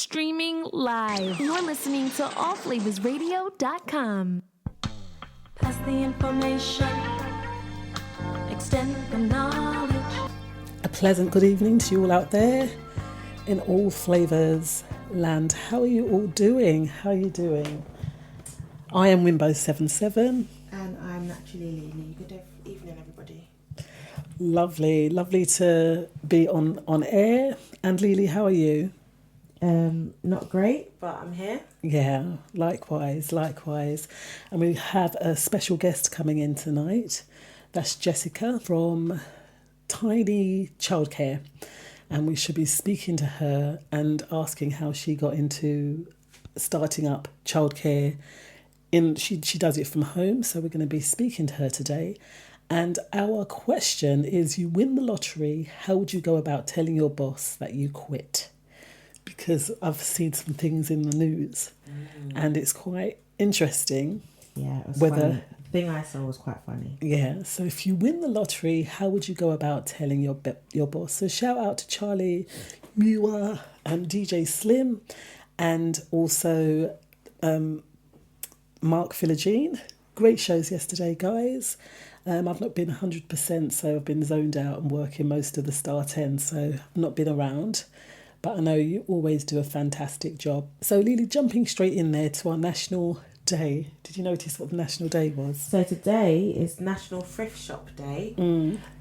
streaming live. You're listening to allflavasradio.com. Pass the information, extend the knowledge. A pleasant good evening to you all out there in all flavours land. How are you all doing? How are you doing? I am Wimbo77. And I'm Naturally Lily. Good evening, everybody. Lovely to be on air. And Lily, how are you? Not great, but I'm here. Yeah, likewise. And we have a special guest coming in tonight. That's Jessica from Tineys childcare. And we should be speaking to her and asking how she got into starting up childcare. She does it from home, so we're going to be speaking to her today. And our question is, you win the lottery, how would you go about telling your boss that you quit? Because I've seen some things in the news and it's quite interesting. Yeah, it was funny. The thing I saw was quite funny. Yeah, so if you win the lottery, how would you go about telling your boss? So shout out to Charlie Muir and DJ Slim and also Mark Philogene. Great shows yesterday, guys. I've not been 100%, so I've been zoned out and working most of the Star 10, so I've not been around. But I know you always do a fantastic job. So Lily, jumping straight in there to our National Day. Did you notice what the National Day was? So today is National Thrift Shop Day.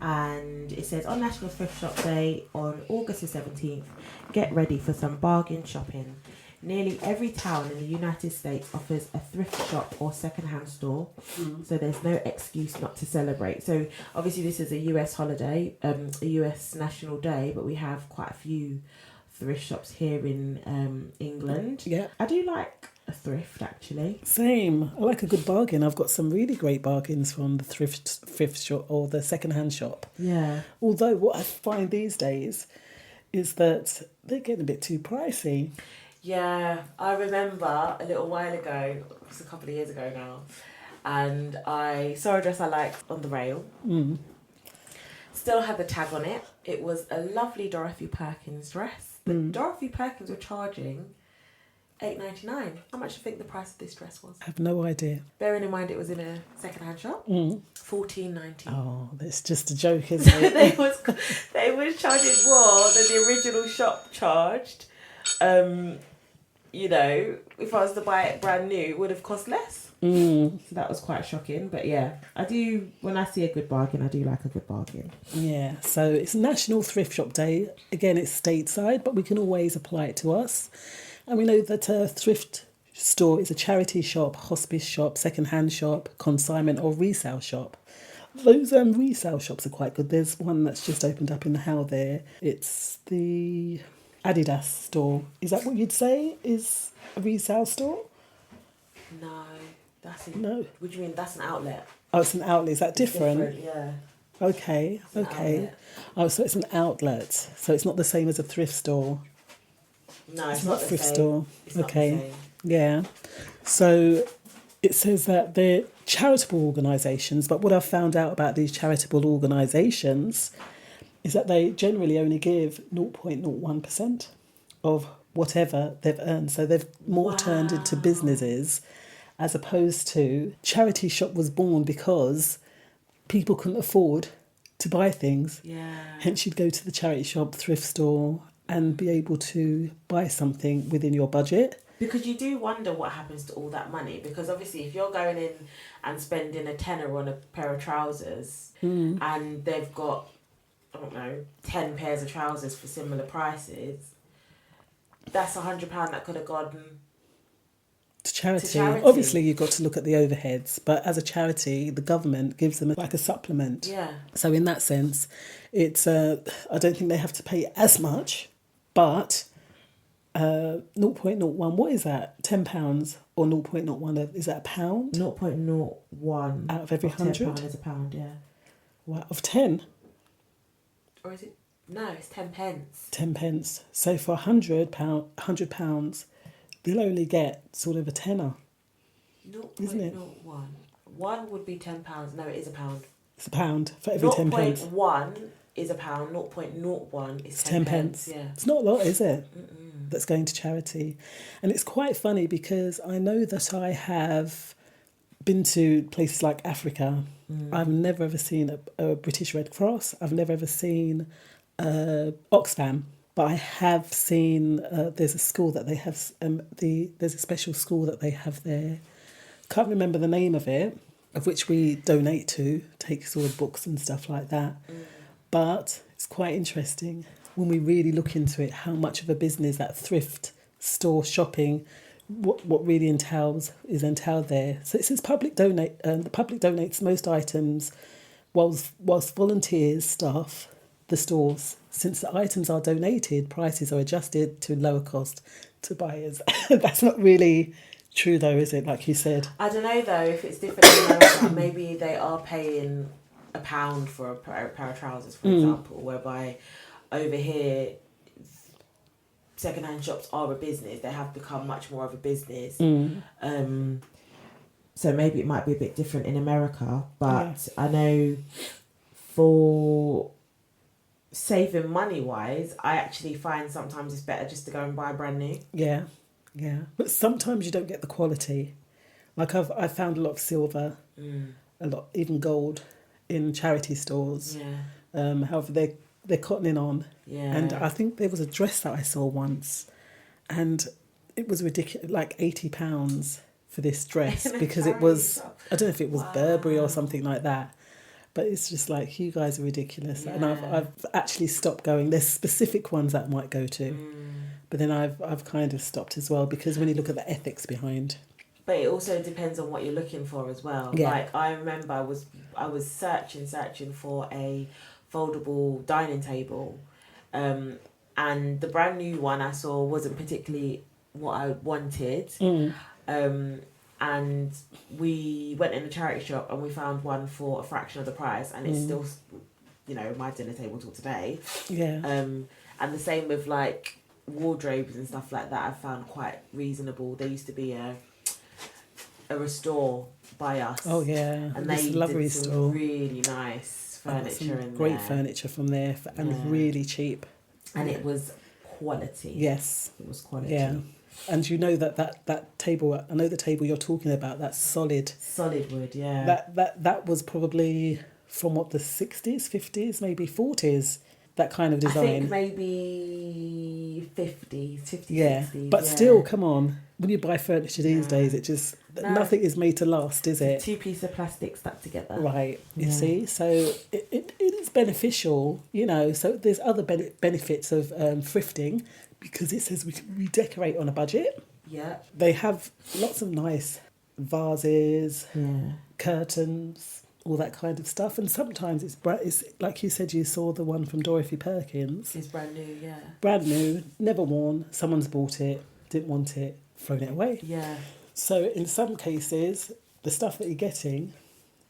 And it says, on National Thrift Shop Day on August the 17th, get ready for some bargain shopping. Nearly every town in the United States offers a thrift shop or second-hand store, so there's no excuse not to celebrate. So obviously this is a US holiday, a US National Day, but we have quite a few thrift shops here in England. Yeah. I do like a thrift, actually. Same. I like a good bargain. I've got some really great bargains from the thrift shop or the second-hand shop. Yeah. Although what I find these days is that they're getting a bit too pricey. Yeah, I remember a little while ago, it was a couple of years ago now, and I saw a dress I liked on the rail. Still had the tag on it. It was a lovely Dorothy Perkins dress. But Dorothy Perkins were charging $8.99. How much do you think the price of this dress was? I have no idea. Bearing in mind it was in a second-hand shop. $14.90. Oh, that's just a joke, isn't it? they was charging more than the original shop charged. You know, if I was to buy it brand new, it would have cost less. So that was quite shocking. But yeah, when I see a good bargain, I do like a good bargain. Yeah, so it's National Thrift Shop Day. Again, it's stateside, but we can always apply it to us. And we know that a thrift store is a charity shop, hospice shop, second-hand shop, consignment or resale shop. Those resale shops are quite good. There's one that's just opened up in the How there. It's the Adidas store. Is that what you'd say is a resale store? No, No. What do you mean? That's an outlet. Oh, it's an outlet. Is that different? Yeah. Okay. Oh, so it's an outlet. So it's not the same as a thrift store. No, It's not a thrift same. store. It's not Okay. the same. Yeah. So it says that they're charitable organisations, but what I've found out about these charitable organisations is that they generally only give 0.01% of whatever they've earned. So they've more turned into businesses, as opposed to charity shop was born because people couldn't afford to buy things. Yeah. Hence you'd go to the charity shop, thrift store and be able to buy something within your budget. Because you do wonder what happens to all that money. Because obviously if you're going in and spending a tenner on a pair of trousers and they've got, I don't know, 10 pairs of trousers for similar prices, that's £100 that could have gone To charity. To charity. Obviously, you've got to look at the overheads, but as a charity, the government gives them like a supplement. Yeah. So in that sense, it's I don't think they have to pay as much, but 0.01, what is that? £10 or 0.01? Is that a pound? 0.01 Out of every 100? £10 is a pound, yeah. Wow, of 10? Or is it? No, it's 10 pence. 10 pence. So for £100, they'll only get sort of a tenner. Isn't it? 0.01. One would be £10. No, it is a pound. It's a pound for every 10 pence. 0.1 is a pound. 0.01 is 10 pence. Yeah. It's not a lot, is it? that's going to charity. And it's quite funny because I know that I have been to places like Africa. I've never ever seen a British Red Cross. I've never ever seen Oxfam. But I have seen there's a school that they have, there's a special school that they have there. Can't remember the name of it, of which we donate to, take sort of books and stuff like that. But it's quite interesting when we really look into it, how much of a business that thrift store shopping, what really is entailed there. So it says the public donates most items whilst volunteers staff the stores. Since the items are donated, prices are adjusted to lower cost to buyers. That's not really true though, is it? Like you said. I don't know though if it's different in America. Maybe they are paying £1 for a pair of trousers, for example, whereby over here second-hand shops are a business. They have become much more of a business. So maybe it might be a bit different in America, but I know for saving money wise, I actually find sometimes it's better just to go and buy brand new. Yeah. But sometimes you don't get the quality. Like I've found a lot of silver, a lot, even gold in charity stores. Yeah. However, they're cottoning on. Yeah. And I think there was a dress that I saw once, and it was ridiculous, like £80 for this dress because it was, I don't know if it was Burberry or something like that. But it's just like, you guys are ridiculous. Yeah. And I've actually stopped going. There's specific ones that I might go to. But then I've kind of stopped as well, because when you look at the ethics behind. But it also depends on what you're looking for as well. Yeah. Like I remember I was searching for a foldable dining table. And the brand new one I saw wasn't particularly what I wanted. And we went in a charity shop and we found one for a fraction of the price, and it's still, my dinner table till today. Yeah. And the same with like wardrobes and stuff like that. I found quite reasonable. There used to be a restore by us. Oh yeah, and they did some really nice furniture in great there. Furniture from there, and really cheap. And it was quality. Yes, it was quality. Yeah. And you know that table, I know the table you're talking about, that's solid wood, yeah. That was probably from what, the 60s, 50s, maybe 40s, that kind of design. I think maybe 50s, 60s. But still, come on, when you buy furniture these days, it just, nothing is made to last, is it? 2 pieces of plastic stuck together. Right, you see, so it is beneficial, so there's other benefits of thrifting, because it says we can redecorate on a budget. Yeah. They have lots of nice vases, curtains, all that kind of stuff. And sometimes it's like you said, you saw the one from Dorothy Perkins. It's brand new, yeah. Brand new, never worn. Someone's bought it, didn't want it, thrown it away. Yeah. So in some cases, the stuff that you're getting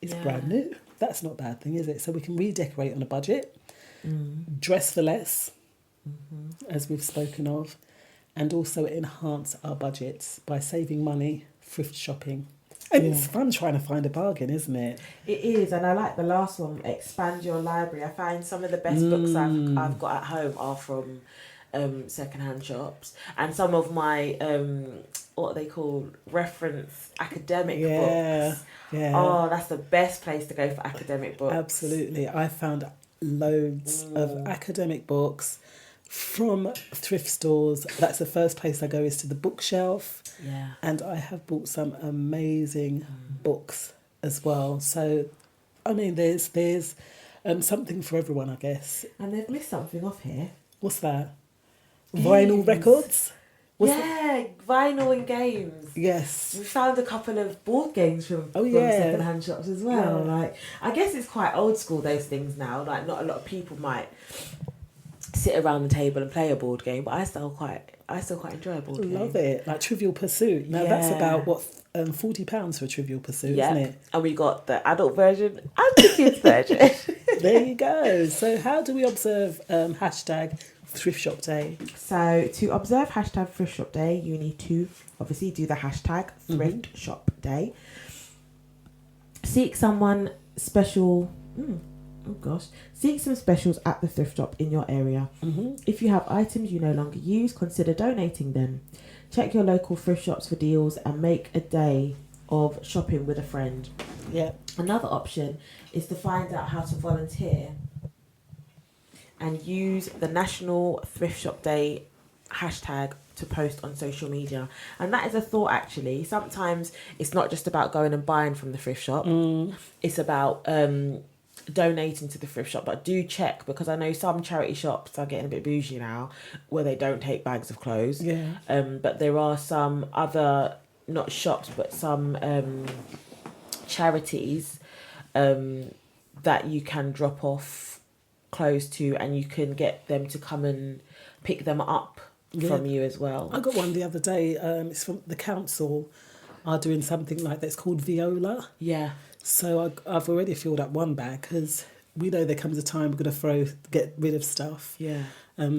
is brand new. That's not a bad thing, is it? So we can redecorate on a budget, dress for less, as we've spoken of, and also enhance our budgets by saving money, thrift shopping. And it's fun trying to find a bargain, isn't it? It is, and I like the last one, expand your library. I find some of the best books I've got at home are from second-hand shops, and some of my what they call reference academic books. Yeah. Oh, that's the best place to go for academic books. Absolutely. I found loads of academic books from thrift stores. That's the first place I go, is to the bookshelf. Yeah. And I have bought some amazing books as well. So, I mean, there's something for everyone, I guess. And they've missed something off here. What's that? Vinyl records? Vinyl and games. Yes. We found a couple of board games from second-hand shops as well. Yeah. Like, I guess it's quite old school, those things now. Like, not a lot of people might sit around the table and play a board game, but I still quite enjoy a board game. Love it. Like Trivial Pursuit. Now that's about £40 for Trivial Pursuit, isn't it? And we got the adult version and the kids version. There you go. So how do we observe hashtag Thrift Shop Day? So to observe hashtag Thrift Shop Day, you need to obviously do the hashtag Thrift Shop Day. Seek someone special. Oh gosh. Seek some specials at the thrift shop in your area. If you have items you no longer use, consider donating them. Check your local thrift shops for deals and make a day of shopping with a friend. Yeah. Another option is to find out how to volunteer and use the National Thrift Shop Day hashtag to post on social media. And that is a thought, actually. Sometimes it's not just about going and buying from the thrift shop. It's about donating to the thrift shop. But do check, because I know some charity shops are getting a bit bougie now where they don't take bags of clothes. Yeah. But there are some other, not shops, but some charities that you can drop off clothes to, and you can get them to come and pick them up from you as well. I got one the other day. It's from the council are doing something like that. It's called Viola. Yeah. So I've already filled up one bag, because we know there comes a time we're going to get rid of stuff. Yeah.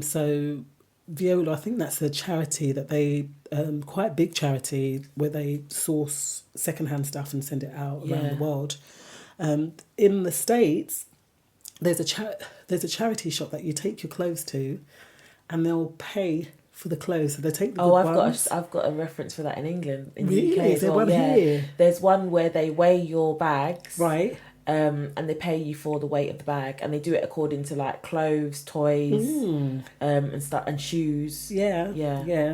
So Viola, I think that's a charity that they, quite a big charity, where they source secondhand stuff and send it out around the world. In the States, there's a charity shop that you take your clothes to, and they'll pay for the clothes. So they take the good ones. I've got a reference for that in England, in Really? the UK Is as there well. one here? There's one where they weigh your bags, Right. and they pay you for the weight of the bag, and they do it according to like clothes, toys, and stuff, and shoes. Yeah.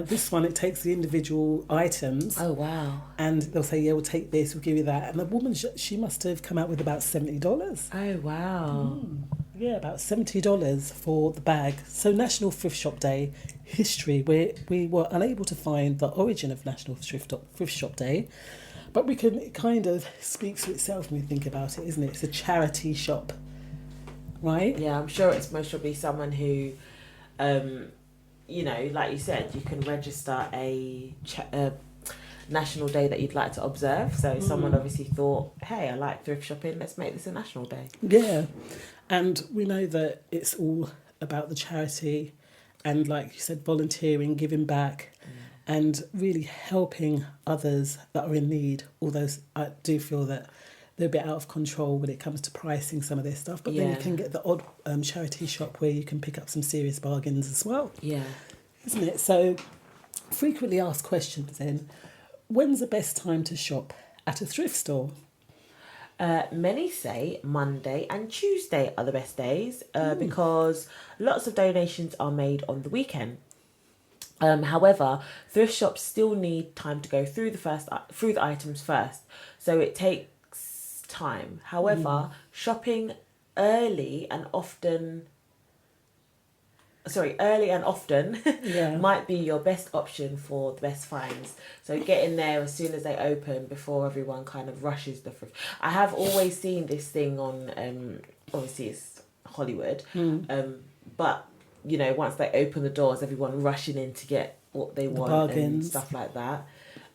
This one, it takes the individual items. Oh wow! And they'll say, yeah, we'll take this, we'll give you that. And the woman, she must have come out with about $70. Oh wow! Yeah, about $70 for the bag. So National Thrift Shop Day history, we were unable to find the origin of National Thrift Shop Day, but it kind of speaks for itself when we think about it, isn't it? It's a charity shop, right? Yeah, I'm sure it's most probably someone who, like you said, you can register a national day that you'd like to observe. So someone obviously thought, hey, I like thrift shopping, let's make this a national day. Yeah. And we know that it's all about the charity and, like you said, volunteering, giving back, and really helping others that are in need. Although I do feel that they're a bit out of control when it comes to pricing some of their stuff. But then you can get the odd charity shop where you can pick up some serious bargains as well. Yeah. Isn't it? So, frequently asked questions then. When's the best time to shop at a thrift store? Many say Monday and Tuesday are the best days because lots of donations are made on the weekend. However, thrift shops still need time to go through the items first, so it takes time. However, shopping early and often might be your best option for the best finds. So get in there as soon as they open before everyone kind of rushes the thrift. I have always seen this thing on, obviously it's Hollywood, but once they open the doors, everyone rushing in to get what they want and stuff like that.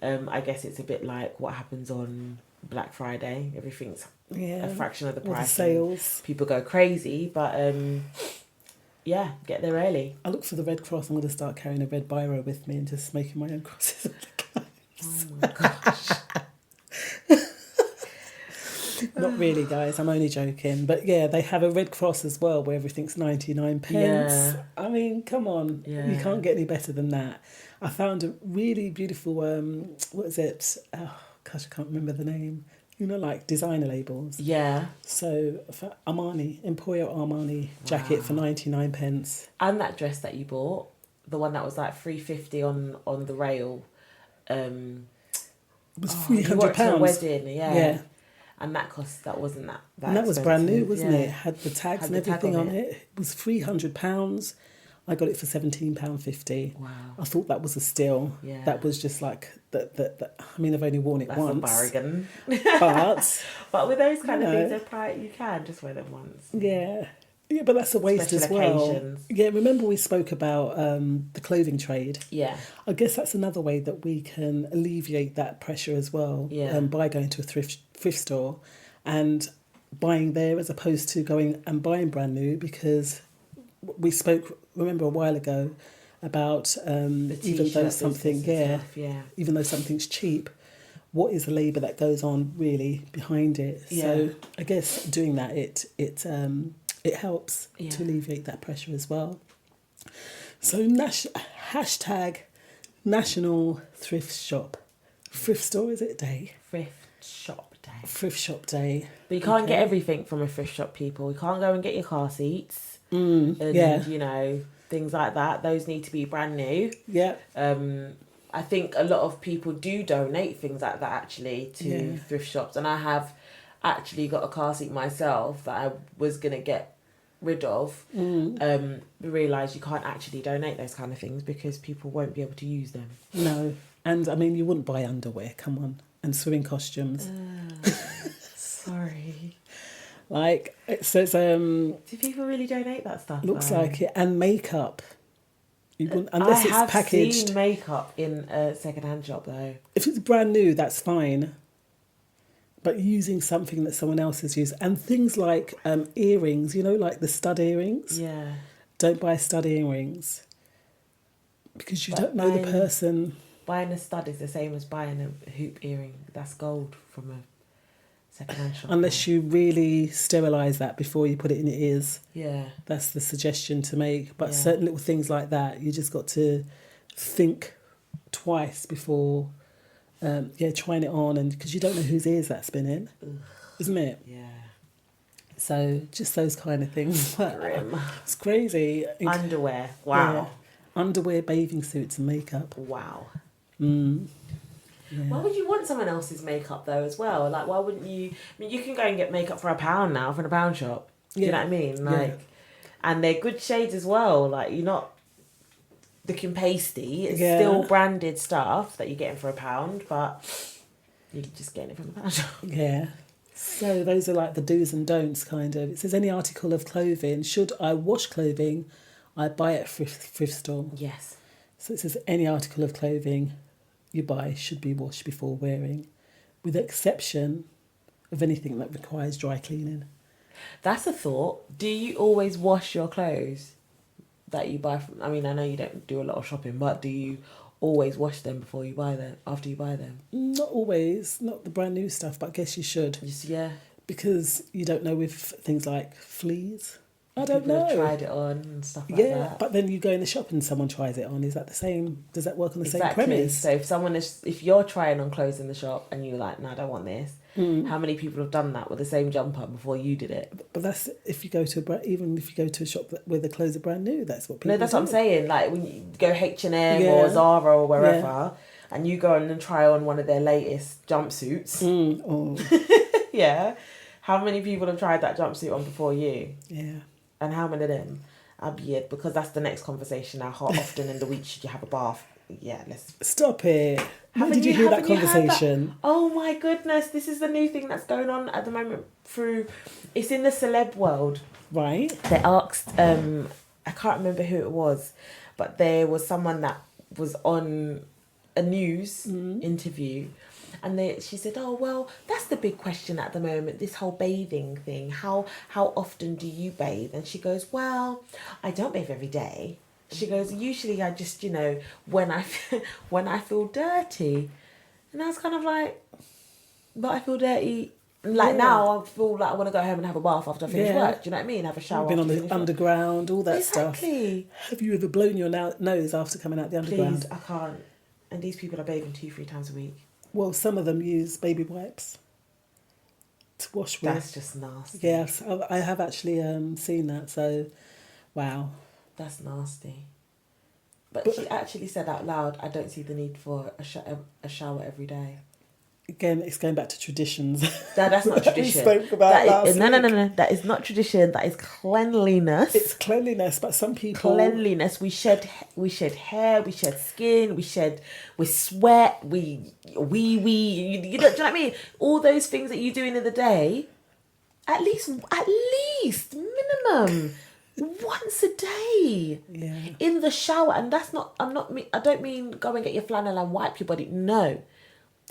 I guess it's a bit like what happens on Black Friday. Everything's a fraction of the price. The sales. People go crazy, but yeah, get there early. I look for the Red Cross. I'm going to start carrying a red biro with me and just making my own crosses on the clothes. Oh my gosh. Not really, guys. I'm only joking. But yeah, they have a Red Cross as well where everything's 99 pence. Yeah. I mean, come on. Yeah. You can't get any better than that. I found a really beautiful, what is it? Oh, gosh, I can't remember the name. Like designer labels. Yeah. So for Emporio Armani jacket for 99 pence. And that dress that you bought, the one that was like $350 on the rail. It was £300. To a wedding, Yeah. And that wasn't that and that was brand new, wasn't it? it? Had the tags and everything on it. It was £300. I got it for £17.50. Wow. I thought that was a steal. Yeah. That was just like that. I mean, I've only worn it once. That's a bargain. But with those kind of things, you can just wear them once. Yeah. Yeah, but that's a waste Special as well. occasions. Yeah, remember we spoke about the clothing trade? Yeah. I guess that's another way that we can alleviate that pressure as well. Yeah. By going to a thrift store and buying there as opposed to going and buying brand new, because we spoke, remember a while ago, about even though something, even though something's cheap, what is the labour that goes on really behind it. Yeah. So I guess doing that, it helps to alleviate that pressure as well. So hashtag National Thrift Shop. Thrift store, is it day? Thrift shop day. Thrift shop day. But you can't get everything from a thrift shop, people. You can't go and get your car seats and, you know, things like that. Those need to be brand new. Yeah. I think a lot of people do donate things like that, actually, to thrift shops. And I have actually got a car seat myself that I was going to get rid of. Realise you can't actually donate those kind of things because people won't be able to use them. No. And, I mean, you wouldn't buy underwear, come on. And swimming costumes. Sorry. Like, it says... Do people really donate that stuff? Looks like it. And makeup. You wouldn't, unless it's packaged. I have seen makeup in a second-hand shop, though. If it's brand new, that's fine. But using something that someone else has used. And things like earrings, you know, like the stud earrings. Yeah. Don't buy stud earrings. Because you don't know the person. Buying a stud is the same as buying a hoop earring. That's gold from a second-hand shop. Unless you really sterilise that before you put it in your ears. Yeah. That's the suggestion to make. But certain little things like that, you just got to think twice before, trying it on. And because you don't know whose ears that's been in, isn't it? Yeah. So just those kind of things. Grim. It's crazy. Underwear. Wow. Yeah. Underwear, bathing suits and makeup. Wow. Yeah. Why would you want someone else's makeup though as well? Like, why wouldn't you? I mean, you can go and get makeup for £1 now from a pound shop. Do you know what I mean? Like, and they're good shades as well. Like, you're not looking pasty. It's still branded stuff that you're getting for £1, but you're just getting it from a pound shop. Yeah. So those are like the do's and don'ts, kind of. It says any article of clothing. Should I wash clothing? I buy it at thrift store. Yes. So it says any article of clothing you buy should be washed before wearing, with the exception of anything that requires dry cleaning. That's a thought. Do you always wash your clothes that you buy from? I mean, I know you don't do a lot of shopping, but do you always wash them before you buy them? After you buy them? Not always, not the brand new stuff, but I guess you should. Yeah. Because you don't know with things like fleas. I don't People know. have tried it on and stuff like that. Yeah, but then you go in the shop and someone tries it on. Is that the same? Does that work on the same premise? So if you're trying on clothes in the shop and you're like, no, I don't want this. How many people have done that with the same jumper before you did it? But that's if you go to even if you go to a shop where the clothes are brand new. That's what people. No, that's do. what I'm saying. Like when you go H&M or Zara or wherever, and you go in and try on one of their latest jumpsuits. Yeah. How many people have tried that jumpsuit on before you? Yeah. And how many of them are beard? Because that's the next conversation now. How often in the week should you have a bath? Yeah, let's... Stop it. When did you hear that conversation? Oh my goodness, this is the new thing that's going on at the moment through... It's in the celeb world. Right. They asked... I can't remember who it was, but there was someone that was on a news interview. And she said, oh, well, that's the big question at the moment, this whole bathing thing. How often do you bathe? And she goes, well, I don't bathe every day. She goes, usually I just, when I feel dirty. And I was kind of like, but I feel dirty. Like now I feel like I want to go home and have a bath after I finish work. Do you know what I mean? Have a shower. Been on the underground, all that stuff. Exactly. Have you ever blown your nose after coming out the underground? Please, I can't. And these people are bathing 2-3 times a week. Well, some of them use baby wipes to wash with. That's just nasty. Yes, I have actually seen that. So, wow. That's nasty. But she actually said out loud, I don't see the need for a shower every day. Again, it's going back to traditions. That's not tradition. We spoke about last week. No. That is not tradition. That is cleanliness. It's cleanliness, but some people... Cleanliness. We shed hair, we shed skin, we sweat, we you know, do you know what I mean? All those things that you're doing in the day, at least minimum once a day. Yeah. In the shower. And that's not, I don't mean go and get your flannel and wipe your body. No.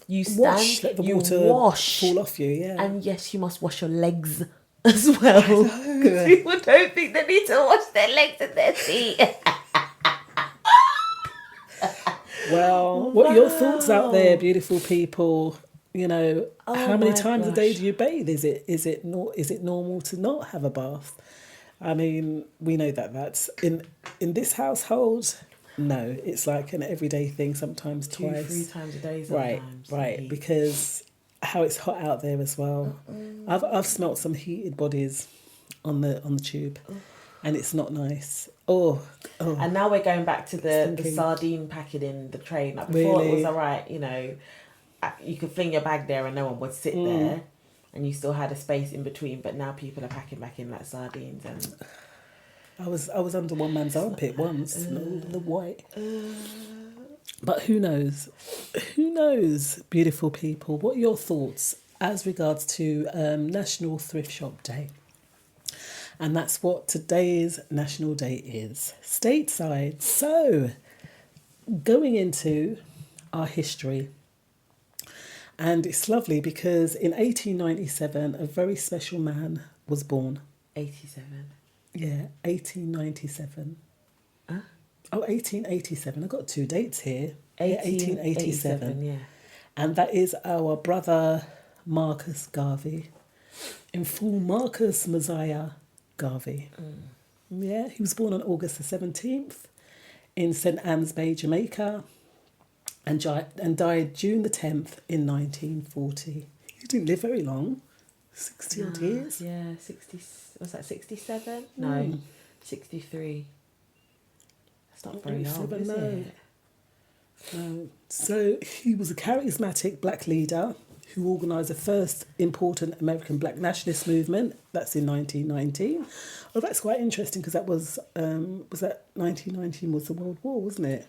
You stand, let the you water wash, fall off you, yeah. And yes, you must wash your legs as well. People don't think they need to wash their legs and their feet. Well, what are your thoughts out there, beautiful people? You know, Oh how many my times a day gosh. do you bathe? Is it normal to not have a bath? I mean, we know that that's in this household. No, it's like an everyday thing. Sometimes 2-3 twice. times a day Right, sometimes. right. Because how it's hot out there as well. I've smelt some heated bodies on the tube, and it's not nice. Oh. And now we're going back to the Stinking. sardine packing in the train. Like before, it was Really? all right, you know, you could fling your bag there and no one would sit there, and you still had a space in between. But now people are packing back in like sardines, and I was under one man's armpit once, the white. But who knows? Who knows, beautiful people? What are your thoughts as regards to National Thrift Shop Day? And that's what today's National Day is, stateside. So, going into our history. And it's lovely because in 1897, a very special man was born. 87. Yeah, 1897. Huh? Oh, 1887. I've got two dates here. 1887, yeah. And that is our brother Marcus Garvey. In full, Marcus Messiah Garvey. Yeah, he was born on August the 17th in St. Anne's Bay, Jamaica, and died June the 10th in 1940. He didn't live very long, 60 odd years. Yeah, 60, was that 67? No, 63. That's not very long, is it? So he was a charismatic black leader who organised the first important American black nationalist movement. That's in 1919. Oh, that's quite interesting because that was that 1919 was the World War, wasn't it?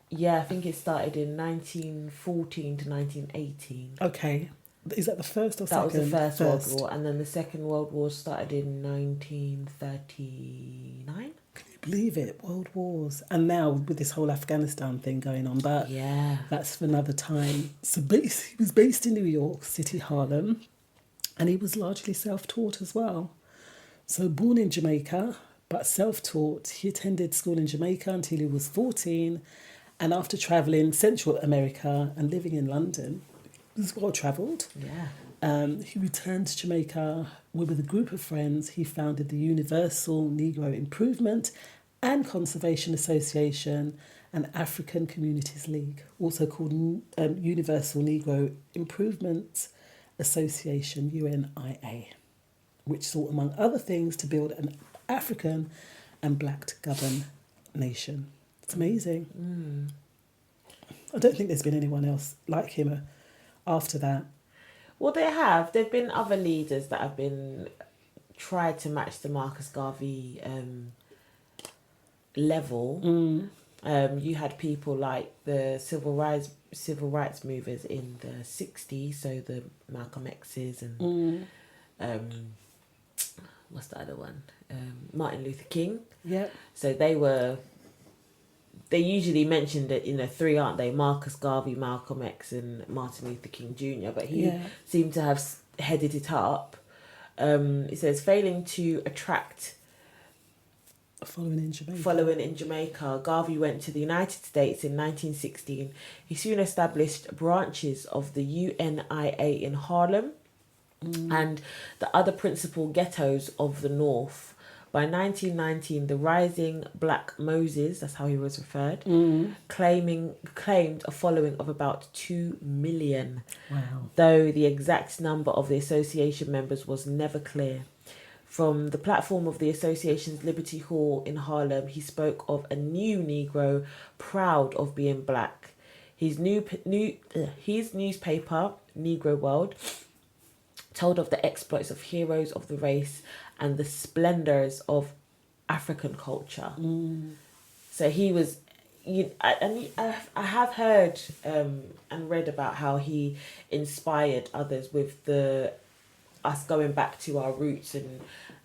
Yeah, I think it started in 1914 to 1918. Okay. Is that the first or That was second? the first World War, and then the Second World War started in 1939. Can you believe it? World Wars. And now with this whole Afghanistan thing going on, but Yeah. that's for another time. So he was based in New York City, Harlem, and he was largely self-taught as well. So born in Jamaica, but self-taught. He attended school in Jamaica until he was 14, and after travelling Central America and living in London, he was well-travelled. Yeah. He returned to Jamaica where with a group of friends he founded the Universal Negro Improvement and Conservation Association and African Communities League, also called Universal Negro Improvement Association, UNIA, which sought, among other things, to build an African and black-governed nation. It's amazing. I don't think there's been anyone else like him after that. Well, there've been other leaders that have been tried to match the Marcus Garvey level. You had people like the civil rights movers in the 60s, so the Malcolm X's and what's the other one? Martin Luther King. Yeah. So they usually mentioned it, three, aren't they? Marcus Garvey, Malcolm X, and Martin Luther King Jr. But he seemed to have headed it up. It says, failing to attract Following in Jamaica, Garvey went to the United States in 1916. He soon established branches of the UNIA in Harlem and the other principal ghettos of the North. By 1919, the rising Black Moses, that's how he was referred, claimed a following of about 2 million. Wow. Though the exact number of the association members was never clear. From the platform of the association's Liberty Hall in Harlem, he spoke of a new Negro proud of being black. His newspaper, Negro World, told of the exploits of heroes of the race and the splendours of African culture. So he was, I have heard and read about how he inspired others with us going back to our roots and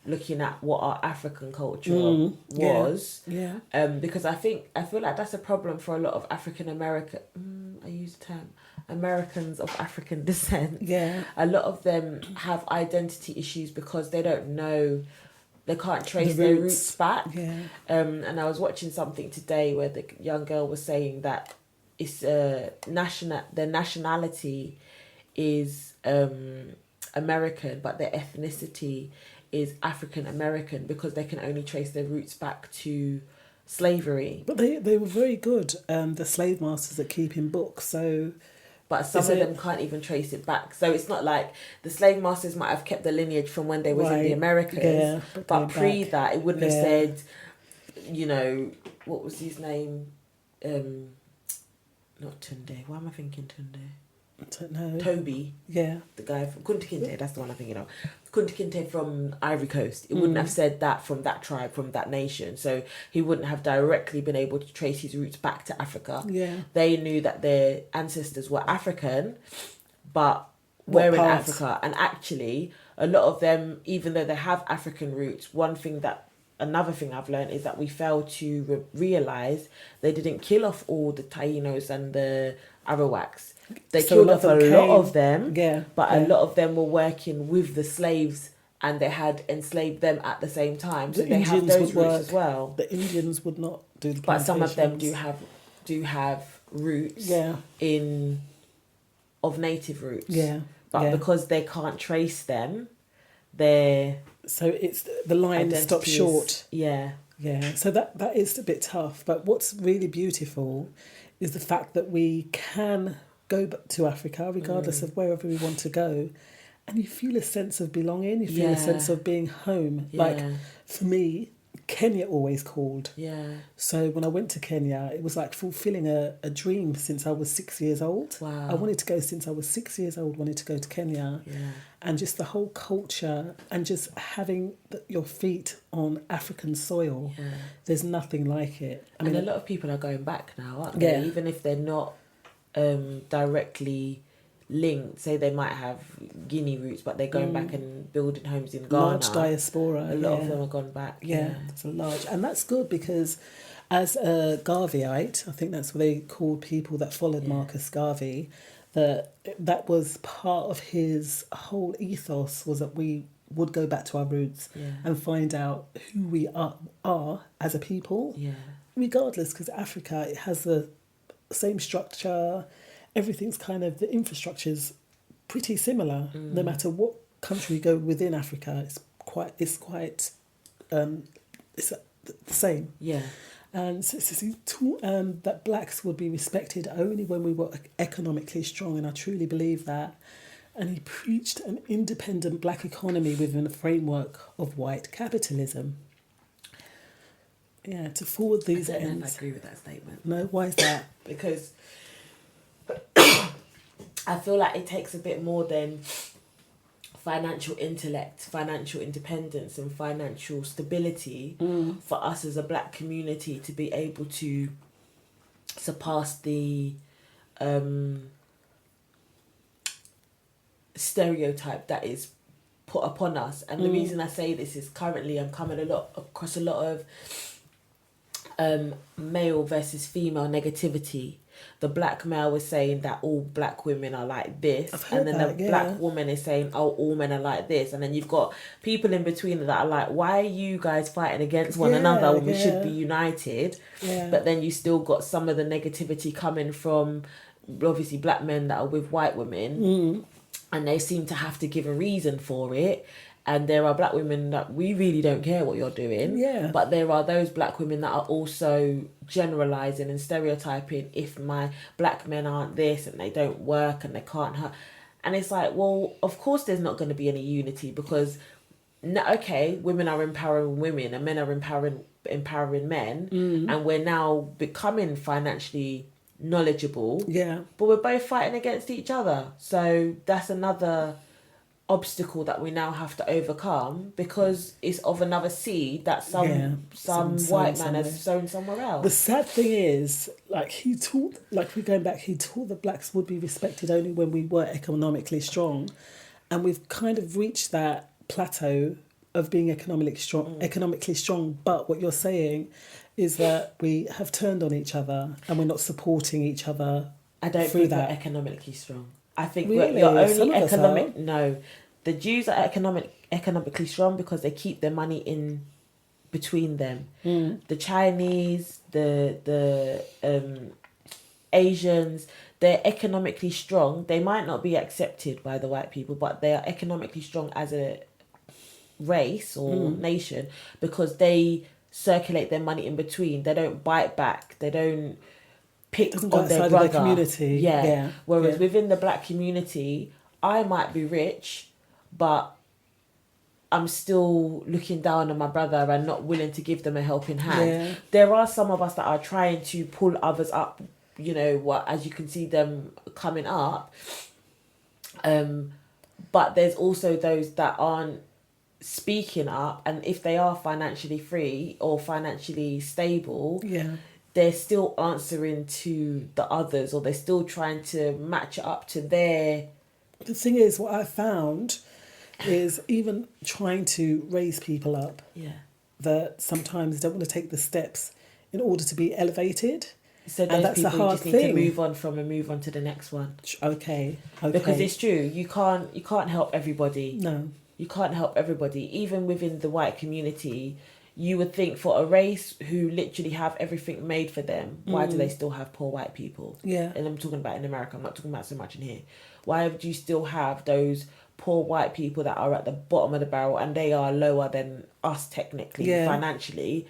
looking at what our African culture was. Yeah. Because I feel like that's a problem for a lot of African American. I use the term Americans of African descent. Yeah. A lot of them have identity issues because they don't know, they can't trace their roots back. Yeah. And I was watching something today where the young girl was saying that it's their nationality is American, but their ethnicity is African American, because they can only trace their roots back to slavery. But they were very good, the slave masters at keeping books, so... But some of them can't even trace it back. So it's not like the slave masters might have kept the lineage from when they was in the Americas. But pre that, it wouldn't have said, you know, what was his name? Not Tunde. Why am I thinking Tunde? I don't know. Toby. Yeah. The guy from Kunta Kinte, that's the one I'm thinking of. Kunta Kinte from Ivory Coast. It wouldn't have said that from that tribe, from that nation. So he wouldn't have directly been able to trace his roots back to Africa. Yeah. They knew that their ancestors were African, but where in Africa. And actually, a lot of them, even though they have African roots, another thing I've learned is that we fail to realise they didn't kill off all the Taínos and the Arawaks. They killed off a lot of them, but a lot of them were working with the slaves, and they had enslaved them at the same time. So they have those roots as well. The Indians would not do the plantations. But some of them do have roots of native roots. Yeah. But because they can't trace them, so it's the line stops short. Yeah. Yeah. So that is a bit tough. But what's really beautiful is the fact that we can go to Africa, regardless of wherever we want to go, and you feel a sense of belonging, you feel a sense of being home. Like, for me, Kenya always called. Yeah. So when I went to Kenya, it was like fulfilling a dream since I was 6 years old. Wow. I wanted to go since I was 6 years old, wanted to go to Kenya. Yeah. And just the whole culture and just having your feet on African soil, there's nothing like it. I mean, a lot of people are going back now, aren't they? Even if they're not directly linked, say they might have Guinea roots, but they're going back and building homes in Ghana. Large diaspora. A lot of them have gone back. Yeah, it's a large, and that's good because as a Garveyite, I think that's what they called people that followed Marcus Garvey, that was part of his whole ethos, was that we would go back to our roots and find out who we are as a people, regardless, because Africa, it has the same structure, everything's kind of, the infrastructure's pretty similar. No matter what country you go within Africa, it's quite the same. Yeah. And so he taught that blacks would be respected only when we were economically strong, and I truly believe that. And he preached an independent black economy within the framework of white capitalism. Yeah, to forward these ends. I don't agree with that statement. No, why is that? Because I feel like it takes a bit more than financial intellect, financial independence and financial stability for us as a black community to be able to surpass the stereotype that is put upon us. And the reason I say this is currently I'm coming across a lot of male versus female negativity. The black male was saying that all black women are like this, and then the black woman is saying, oh, all men are like this, and then you've got people in between that are like, why are you guys fighting against one another when we should be united? But then you still got some of the negativity coming from obviously black men that are with white women, and they seem to have to give a reason for it. And there are black women that we really don't care what you're doing. Yeah. But there are those black women that are also generalising and stereotyping, if my black men aren't this and they don't work and they can't hurt. And it's like, well, of course there's not going to be any unity, because, women are empowering women and men are empowering men. And we're now becoming financially knowledgeable. Yeah. But we're both fighting against each other. So that's another obstacle that we now have to overcome, because it's of another seed that some white man has sown somewhere else. The sad thing is, he taught the blacks would be respected only when we were economically strong, and we've kind of reached that plateau of being economically strong. But what you're saying is that we have turned on each other and we're not supporting each other. I don't think we're economically strong. I think you're only economic. No, the Jews are economically strong because they keep their money in between them. The Chinese, the Asians, they're economically strong. They might not be accepted by the white people, but they are economically strong as a race or nation because they circulate their money in between. They don't bite back. They don't pick on their brother. Their community. Yeah. Whereas within the black community, I might be rich, but I'm still looking down on my brother and not willing to give them a helping hand. Yeah. There are some of us that are trying to pull others up, you know, what, as you can see them coming up. But there's also those that aren't speaking up, and if they are financially free or financially stable, they're still answering to the others, or they're still trying to match it up to their... The thing is, what I found is even trying to raise people up that sometimes don't want to take the steps in order to be elevated. So those that's people the hard just need thing. to move on from and move on to the next one. Okay. Because it's true, you can't help everybody. No. You can't help everybody. Even within the white community, you would think for a race who literally have everything made for them, why do they still have poor white people? Yeah. And I'm talking about in America, I'm not talking about so much in here. Why do you still have those poor white people that are at the bottom of the barrel and they are lower than us technically, financially?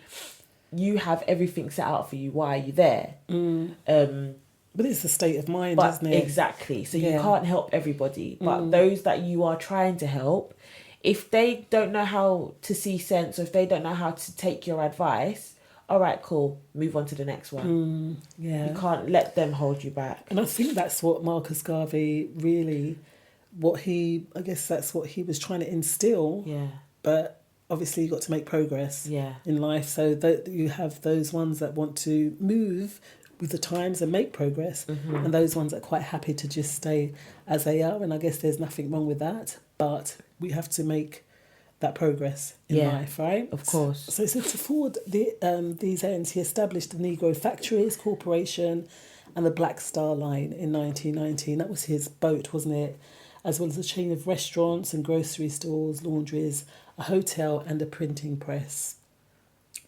You have everything set out for you. Why are you there? But it's the state of mind, isn't it? Exactly. So you can't help everybody. But those that you are trying to help, if they don't know how to see sense, or if they don't know how to take your advice, all right, cool, move on to the next one. You can't let them hold you back. And I think that's what Marcus Garvey really, I guess that's what he was trying to instill. Yeah. But obviously you've got to make progress in life. So that you have those ones that want to move with the times and make progress, and those ones that are quite happy to just stay as they are. And I guess there's nothing wrong with that, but we have to make that progress in life, right? Of course. So to forward these ends, he established the Negro Factories Corporation and the Black Star Line in 1919. That was his boat, wasn't it? As well as a chain of restaurants and grocery stores, laundries, a hotel and a printing press.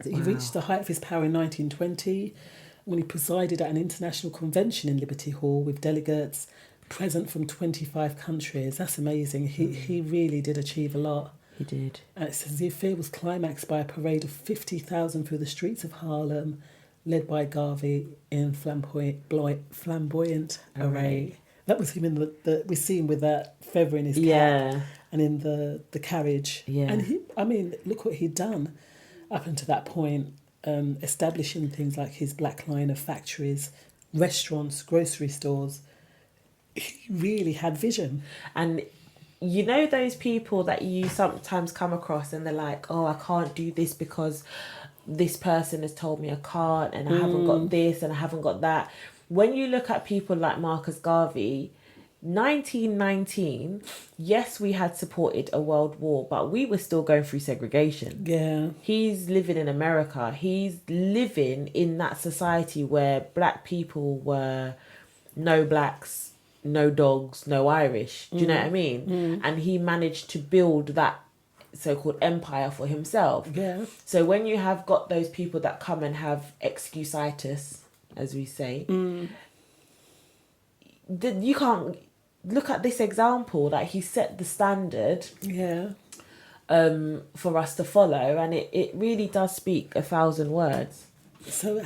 He reached the height of his power in 1920 when he presided at an international convention in Liberty Hall with delegates present from 25 countries. That's amazing. He really did achieve a lot. He did. And it says the affair was climaxed by a parade of 50,000 through the streets of Harlem, led by Garvey in flamboyant array. That was him in we see him with that feather in his cap and in the carriage. Yeah. And look what he'd done up until that point, establishing things like his black line of factories, restaurants, grocery stores. He really had vision. And you know those people that you sometimes come across and they're like, oh, I can't do this because this person has told me I can't, and I haven't got this and I haven't got that. When you look at people like Marcus Garvey, 1919, yes, we had supported a world war, but we were still going through segregation. Yeah. He's living in America. He's living in that society where black people were no blacks, no dogs, no Irish. Do you know what I mean? And he managed to build that so-called empire for himself. Yeah. So when you have got those people that come and have excusitis, as we say, you can't look at this example that he set the standard for us to follow, and it really does speak 1,000 words. So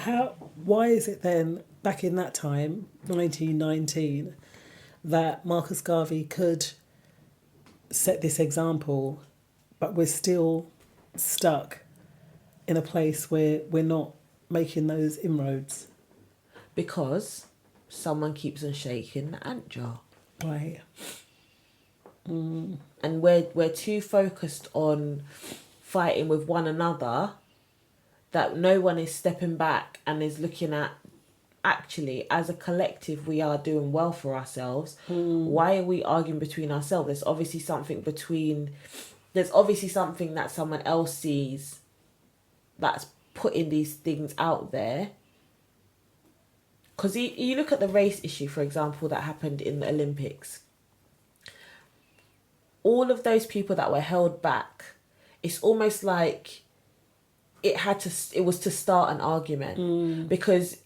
why is it then, back in that time, 1919, that Marcus Garvey could set this example, but we're still stuck in a place where we're not making those inroads? Because someone keeps on shaking the ant jar. Right. And we're too focused on fighting with one another that no one is stepping back and is looking at, actually, as a collective, we are doing well for ourselves. Why are we arguing between ourselves? There's obviously something that someone else sees that's putting these things out there. Because you look at the race issue, for example, that happened in the Olympics. All of those people that were held back, it's almost like it was to start an argument. Because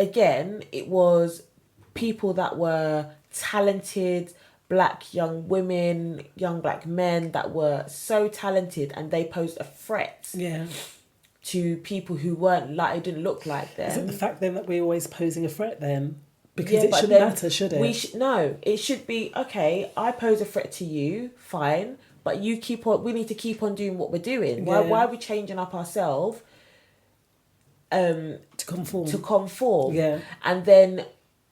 again, it was people that were talented, black young women, young black men that were so talented, and they posed a threat to people who weren't like, it didn't look like them. Is it the fact then that we're always posing a threat then? Because it shouldn't matter, should it? No, it should be, okay, I pose a threat to you, fine, but you keep on, we need to keep on doing what we're doing. Why are we changing up ourselves to conform? Yeah. And then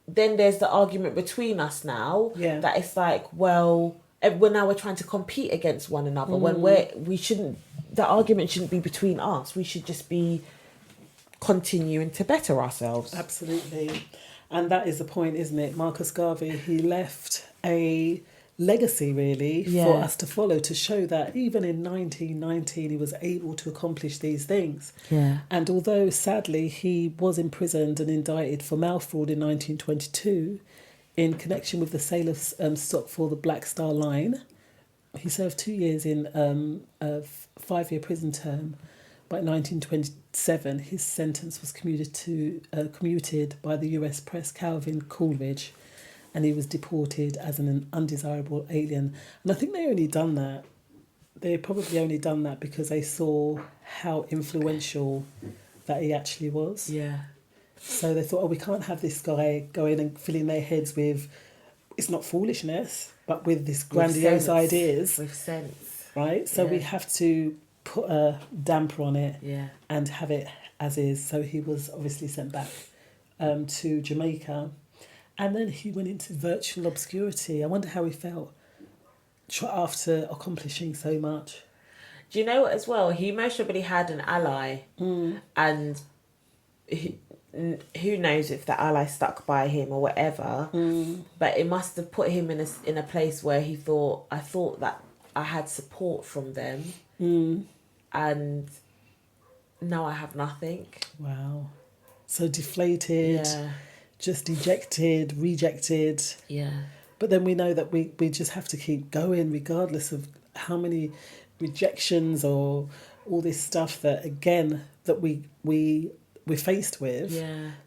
there's the argument between us now that it's like, well, now we're trying to compete against one another when we shouldn't. The argument shouldn't be between us. We should just be continuing to better ourselves. Absolutely. And that is the point, isn't it? Marcus Garvey, he left a legacy, really, for us to follow, to show that even in 1919 he was able to accomplish these things. Yeah. And although, sadly, he was imprisoned and indicted for mail fraud in 1922 in connection with the sale of stock for the Black Star Line, he served 2 years in a 5-year prison term. By 1927, his sentence was commuted by the US press Calvin Coolidge, and he was deported as an undesirable alien. And I think they only done that. They probably only done that because they saw how influential that he actually was. Yeah. So they thought, we can't have this guy going and filling their heads with, it's not foolishness, but with this grandiose ideas. With sense. Right? So we have to put a damper on it and have it as is. So he was obviously sent back to Jamaica, and then he went into virtual obscurity. I wonder how he felt after accomplishing so much. Do you know what, as well? He most probably had an ally, and who knows if the ally stuck by him or whatever, but it must have put him in a place where he thought, I thought that I had support from them, and now I have nothing. Wow. So deflated, just dejected, rejected. Yeah. But then we know that we just have to keep going regardless of how many rejections or all this stuff that, again, that we're faced with,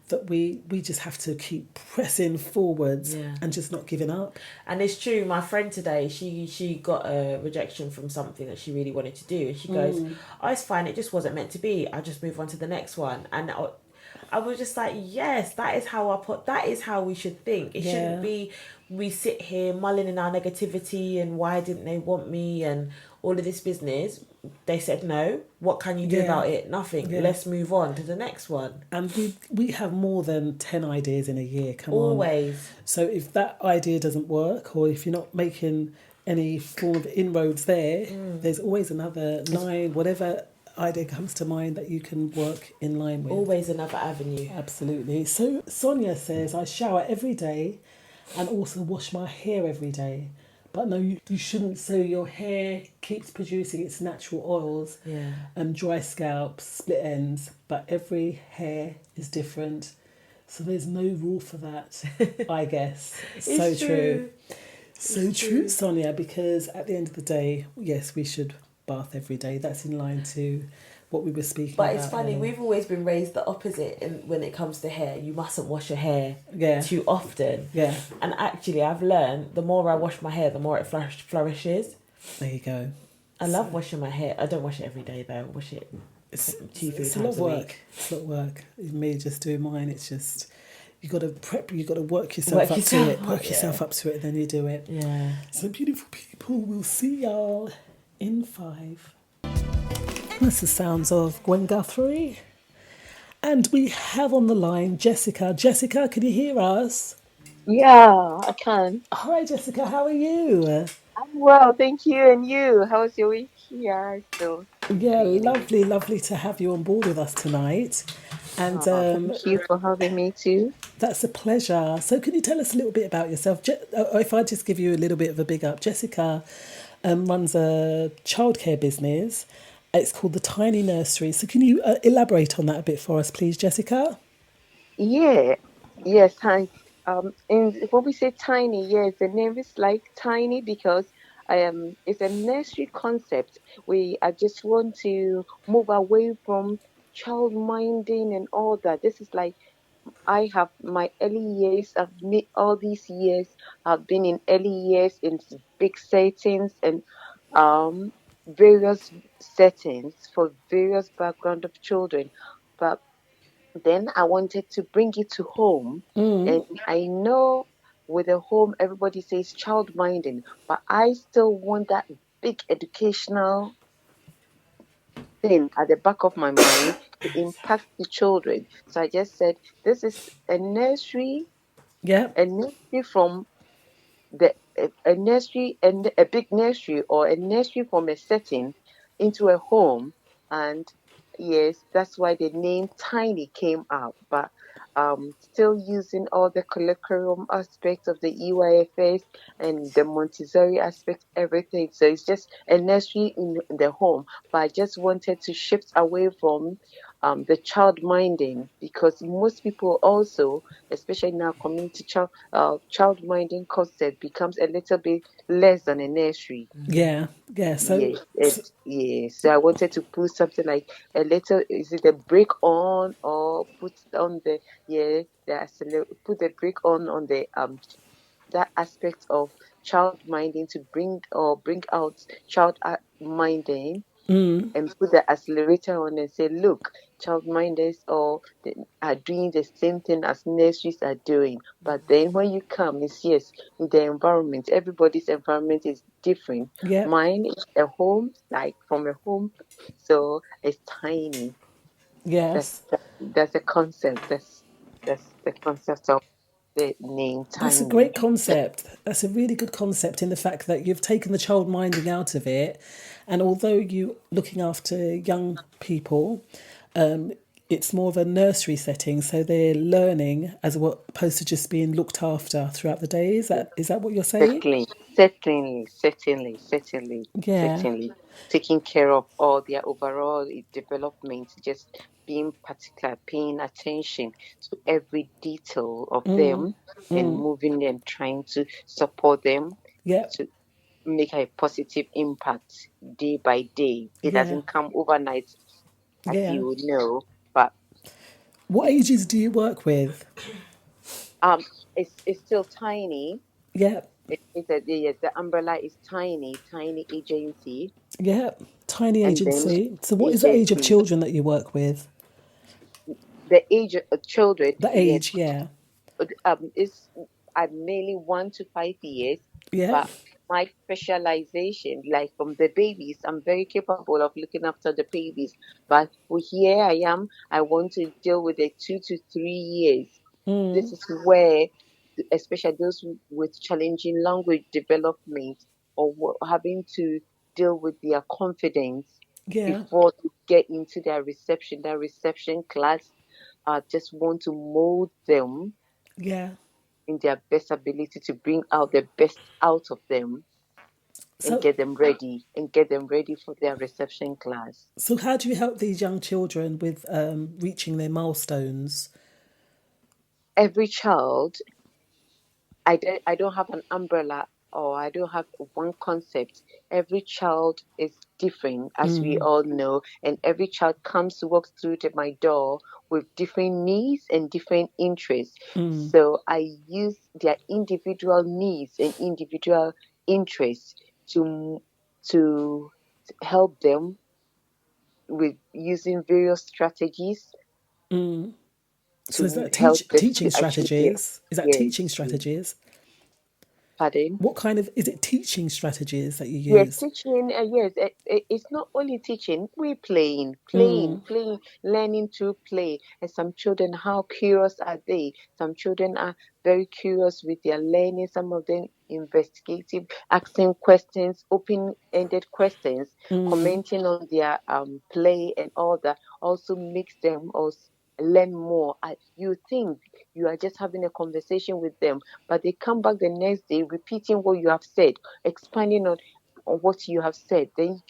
that we just have to keep pressing forwards and just not giving up. And it's true, my friend today, she got a rejection from something that she really wanted to do, and she goes, oh, it's fine, it just wasn't meant to be, I'll just move on to the next one. And I was just like, yes, that is how we should think. It shouldn't be we sit here mulling in our negativity and why didn't they want me and all of this business. They said no. What can you do about it? Nothing. Let's move on to the next one. And we have more than 10 ideas in a year. Come on. Always. So if that idea doesn't work, or if you're not making any form of inroads there, there's always another 9, whatever idea comes to mind that you can work in line with. Always another avenue. Absolutely. So Sonia says, I shower every day and also wash my hair every day. But no, you shouldn't, so your hair keeps producing its natural oils, dry scalp, split ends, but every hair is different. So there's no rule for that, I guess. So true. So true, Sonia, because at the end of the day, yes, we should bath every day. That's in line to what we were speaking about. But it's funny, we've always been raised the opposite when it comes to hair. You mustn't wash your hair too often. Yeah. And actually, I've learned the more I wash my hair, the more it flourishes. There you go. I love washing my hair. I don't wash it every day though. I wash it 2-3 times a week. It's a lot of work. Me just doing mine, it's just, you got to prep, you got to work yourself up to it. Work yourself up to it, and then you do it. Yeah. So beautiful people, we'll see y'all in 5. That's the sounds of Gwen Guthrie. And we have on the line Jessica. Jessica, can you hear us? Yeah, I can. All right, Jessica, how are you? I'm well, thank you. And you? How was your week? Yeah, lovely to have you on board with us tonight. And thank you for having me too. That's a pleasure. So can you tell us a little bit about yourself? If I just give you a little bit of a big up, Jessica runs a childcare business. It's called the Tiny Nursery. So can you elaborate on that a bit for us, please, Jessica? Yeah. Yes. And when we say tiny, yes, the name is like tiny because it's a nursery concept. I just want to move away from child minding and all that. This is like I have my early years. I've made all these years. I've been in early years in big settings and um various settings for various background of children. But then I wanted to bring it to home, and I know with a home everybody says child minding, but I still want that big educational thing at the back of my mind to impact the children. So I just said, this is Yeah. a nursery from a nursery and a big nursery or a nursery from a setting into a home, and yes, that's why the name Tiny came out. But still using all the curriculum aspects of the EYFS and the Montessori aspect, everything. So it's just a nursery in the home. But I just wanted to shift away from the child minding, because most people also, especially in our community, child minding concept becomes a little bit less than a nursery. Yeah. Yeah. So, Yes, so I wanted to put something like a little, is it a break on, or put on put the break on the that aspect of child minding to bring out child minding, and put the accelerator on and say, look, childminders are doing the same thing as nurseries are doing. But then when you come, it's yes, in the environment, everybody's environment is different. yeah. Mine is a home, like from a home, so it's tiny. That's Yes. that's the concept. That's the concept of the name That's a Tiny. great concept. That's a really good concept in the fact that you've taken the child minding out of it. And although you looking after young people, um, it's more of a nursery setting, so they're learning as opposed to just being looked after throughout the day. Is that what you're saying? Certainly, Yeah. certainly. Taking care of all their overall development, just being particular, paying attention to every detail of them and moving them, trying to support them Yeah. to make a positive impact day by day. It Yeah. doesn't come overnight, as Yeah. you would know, but What ages do you work with? um, it's still tiny. Yeah. Yes, the umbrella is tiny agency. Yeah. Tiny And then agency. So what is the yes, age of children that you work with? the age of children, The yes, age, yeah. is mainly 1 to 5 years, Yeah. but my specialization, like from the babies, I'm very capable of looking after the babies. But here I am, I want to deal with the 2 to 3 years. This is where, especially those with challenging language development, or having to deal with their confidence Yeah. before to get into that reception class. I just want to mold them Yeah. in their best ability to bring out the best out of them, and So get them ready for their reception class. So, how do you help these young children with reaching their milestones? Every child, I don't have an umbrella, or I don't have one concept. Every child is different, as we all know, and every child walks through my door with different needs and different interests. So I use their individual needs and individual interests to to help them with using various strategies So, is that to help them teaching to achieve their strategies? Is that yes. teaching strategies? Pardon? What kind of is it teaching strategies that you Yes, use? teaching. Yes, it's not only teaching. We're playing, learning through play. And some children, how curious are they? Some children are very curious with their learning. Some of them investigative, asking questions, open-ended questions, commenting on their play and all that. Also makes them also learn more. You think you are just having a conversation with them, but they come back the next day repeating what you have said, expanding on what you have said. Then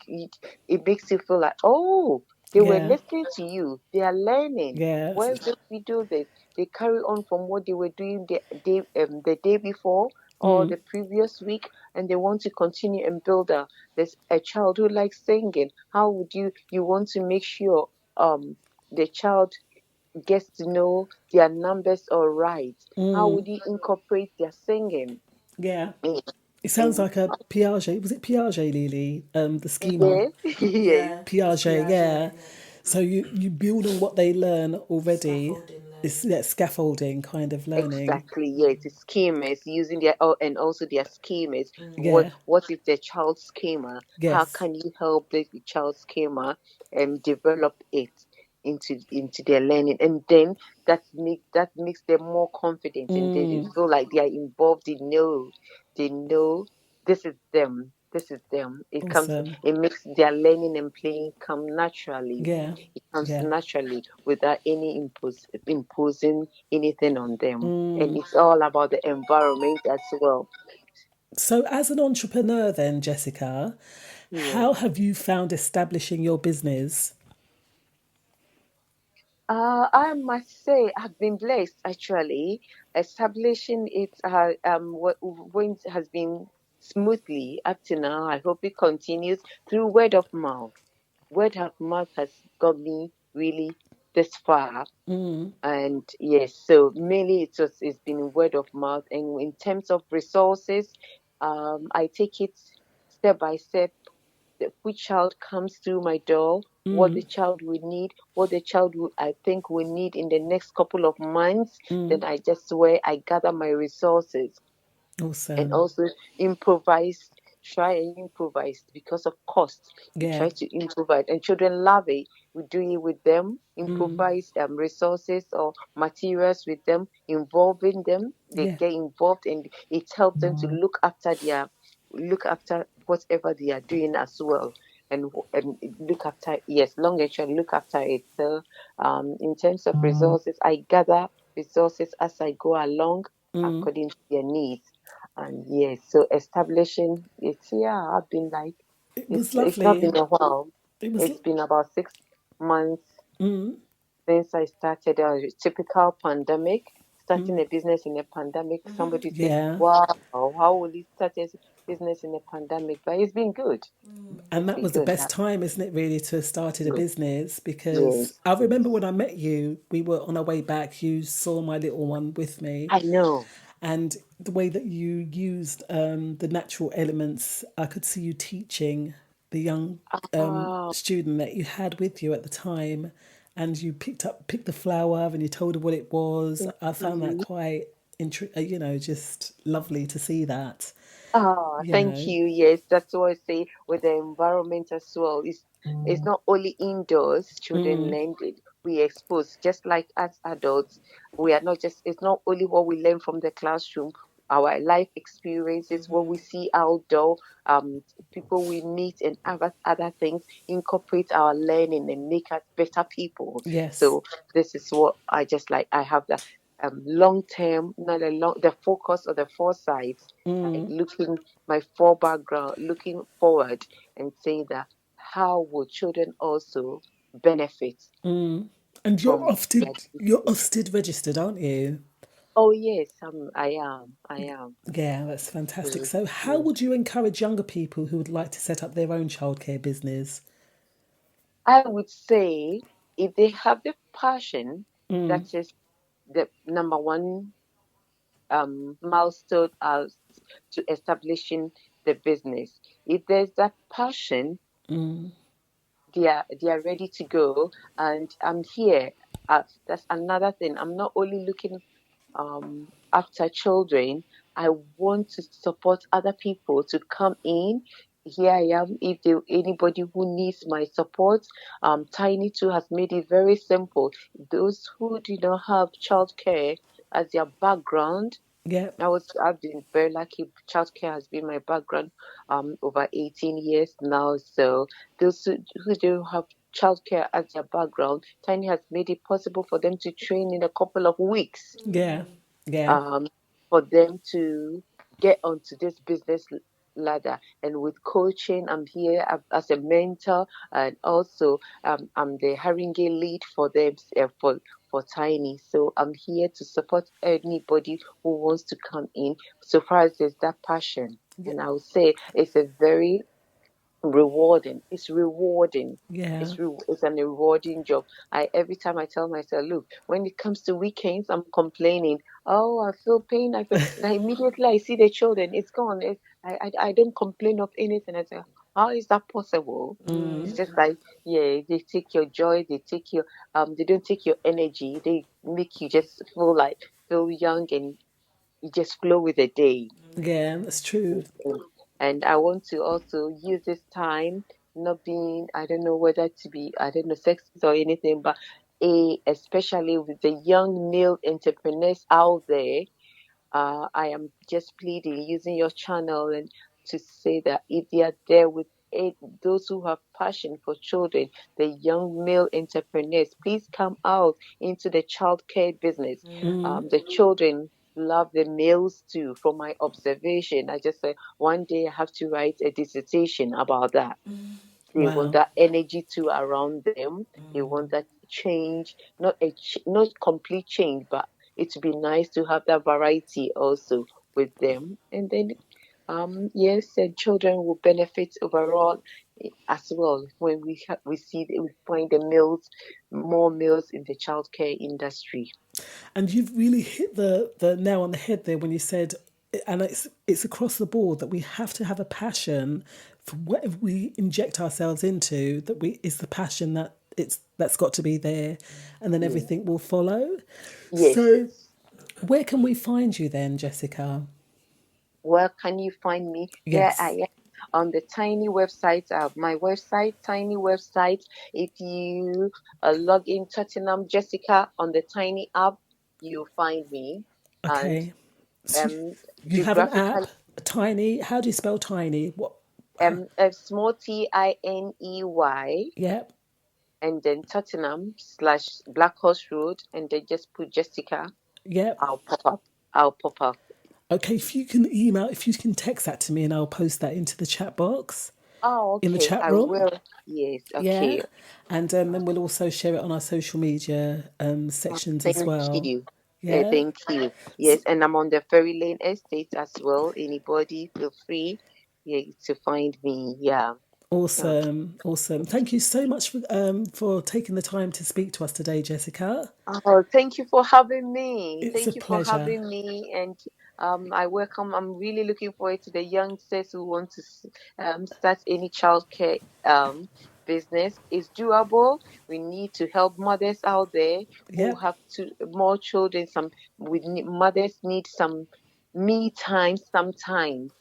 it makes you feel like, oh, they were Yeah, listening to you. They are learning. yeah, Why don't we do this? They carry on from what they were doing the day before or the previous week, and they want to continue and build. There's a child who likes singing. How would you want to make sure the child gets to know their numbers all right? How would you incorporate their singing? Yeah. in- It sounds And like a Piaget. Was it Piaget, Lily? The schema. yes, yes, Yeah, it's Piaget, yeah. Piaget, yeah. So you build on what they learn already. Scaffolding It's learning. that scaffolding kind of learning. exactly. Yes, the schemas using their and also their schemas. Yeah. What is the child schema? How Yes. can you help the child schema and develop it into their learning? And then that makes them more confident, and they feel like they are involved. They know this is them. This is them. Awesome. It makes their learning and playing come naturally. Yeah. It comes Yeah. naturally without any imposing anything on them. And it's all about the environment as well. So, as an entrepreneur, then, Jessica, Yeah. how have you found establishing your business? I must say I've been blessed actually. Establishing it has been smoothly up to now. I hope it continues through word of mouth. Word of mouth has got me really this far. And yes, so mainly it's been word of mouth. And in terms of resources, I take it step by step. Which child comes through my door, what the child will need, what the child will, I think will need in the next couple of months. Then I just where I gather my resources and Awesome. also improvise, try and improvise because of cost. You Yeah. try to improvise, and children love it. We do it with them, improvise resources or materials with them, involving them. They Yeah. get involved, and it helps them to look after whatever they are doing as well. And look after, yes, long and short, look after it. So in terms of resources, I gather resources as I go along according to their needs. And yes, so establishing it's, yeah, I've been like, It was it's not lovely. been a while. It was. It's been about 6 months since I started a typical pandemic. Starting a business in a pandemic, somebody say, Yeah. "Wow, how will you start a business in a pandemic?" But it's been good. And It's that been was the good. best time, isn't it, really, to have started a business? Because Yes, I remember when I met you, we were on our way back, you saw my little one with me. I know. And the way that you used the natural elements, I could see you teaching the young Ah, student that you had with you at the time. And you picked the flower and you told her what it was. I found that mhm. quite, just lovely to see that, Ah, you thank know. you. Yes, that's what I say with the environment as well. It's not only indoors children learn it. We expose just like as adults. We are not just it's not only what we learn from the classroom, our life experiences, what we see outdoor, um, people we meet and other things incorporate our learning and make us better people. Yes. So this is what I just like. I have the long term, not a long the focus or the foresight like looking my fore background, looking forward and saying that how will children also benefit And from their you're education? Ofsted registered, aren't you? Oh yes, I am. Yeah, that's fantastic. Yes, So, how yes. would you encourage younger people who would like to set up their own childcare business? I would say if they have the passion, that is the number one milestone as to establishing the business. If there's that passion, they are ready to go, and I'm here. That's another thing. I'm not only looking after children. I want to support other people to come in. Here I am. If there anybody who needs my support, Tiny too has made it very simple. Those who do not have childcare as their background, Yeah, I've been very lucky. Childcare has been my background over 18 years now. So those who do have childcare as their background, Tiny has made it possible for them to train in a couple of weeks. yeah, yeah, Um, for them to get onto this business ladder. And with coaching, I'm here as a mentor, and also I'm the Haringey lead for them for Tiny. So I'm here to support anybody who wants to come in, so far as there's that passion. yeah. And I would say it's a very rewarding. It's rewarding. Yeah. It's an rewarding job. Every time I tell myself, look, when it comes to weekends, I'm complaining. Oh, I feel pain. I feel. And immediately I see the children. It's gone. I don't complain of anything. I say, how is that possible? It's just like, yeah, they take your joy. They take your They don't take your energy. They make you just feel young, and you just flow with the day. Yeah, that's true. And I want to also use this time, not being, I don't know whether to be, I don't know, sexist or anything, but especially with the young male entrepreneurs out there, I am just pleading, using your channel, and to say that if they are there with those who have passion for children, the young male entrepreneurs, please come out into the childcare business. The children love the males too. From my observation, I just said one day I have to write a dissertation about that. They want Wow. that energy too around them. They want that change, not complete change, but it would be nice to have that variety also with them. And then, yes, and children will benefit overall as well when we find more males in the childcare industry. And you've really hit the nail on the head there when you said, and it's across the board, that we have to have a passion for whatever we inject ourselves into. Is the passion that's got to be there, and then everything will follow. Yes. So, where can we find you then, Jessica? Where can you find me? Yes. There I am on the Tiny website, my website, Tiny website. If you log in Tottenham Jessica on the Tiny app, you'll find me. Okay. So And you have an geographically, app, Tiny. How do you spell Tiny? What? a small Tiney, Yep. and then Tottenham/Black Horse Road, and then just put Jessica. Yep. I'll pop up. Okay, if you can text that to me, and I'll post that into the chat box. Oh, okay. In the chat I room. will. Yes. Okay. Yeah. And then we'll also share it on our social media sections as Thank well. you. Yeah. Thank you. Yes, and I'm on the Ferry Lane Estate as well. Anybody feel free, to find me. Yeah. Awesome. Thank you so much for taking the time to speak to us today, Jessica. Oh, thank you for having me. It's a Thank you for pleasure. having me, and I'm really looking forward to the youngsters who want to start any childcare business. It's doable. We need to help mothers out there who Yep. have more children. Mothers need some me time sometimes.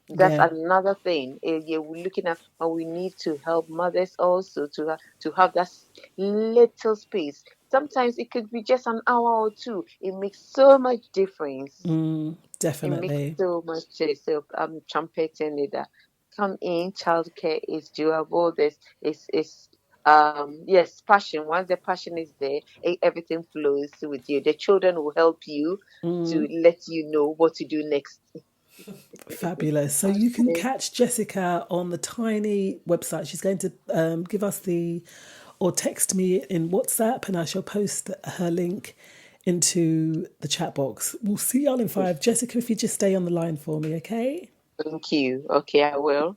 That's Yeah. another thing. We're looking at, and we need to help mothers also to have that little space. Sometimes it could be just an hour or two. It makes so much difference. It makes Definitely. so much sense. So I'm trumpeting it that come in. Childcare is doable. Yes, passion. Once the passion is there, everything flows with you. The children will help you to let you know what to do next. Fabulous. So you can catch Jessica on the Tiny website. She's going to give us or text me in WhatsApp, and I shall post her link into the chat box. We'll see y'all in 5. Jessica, if you just stay on the line for me, okay? Thank you. Okay, I will.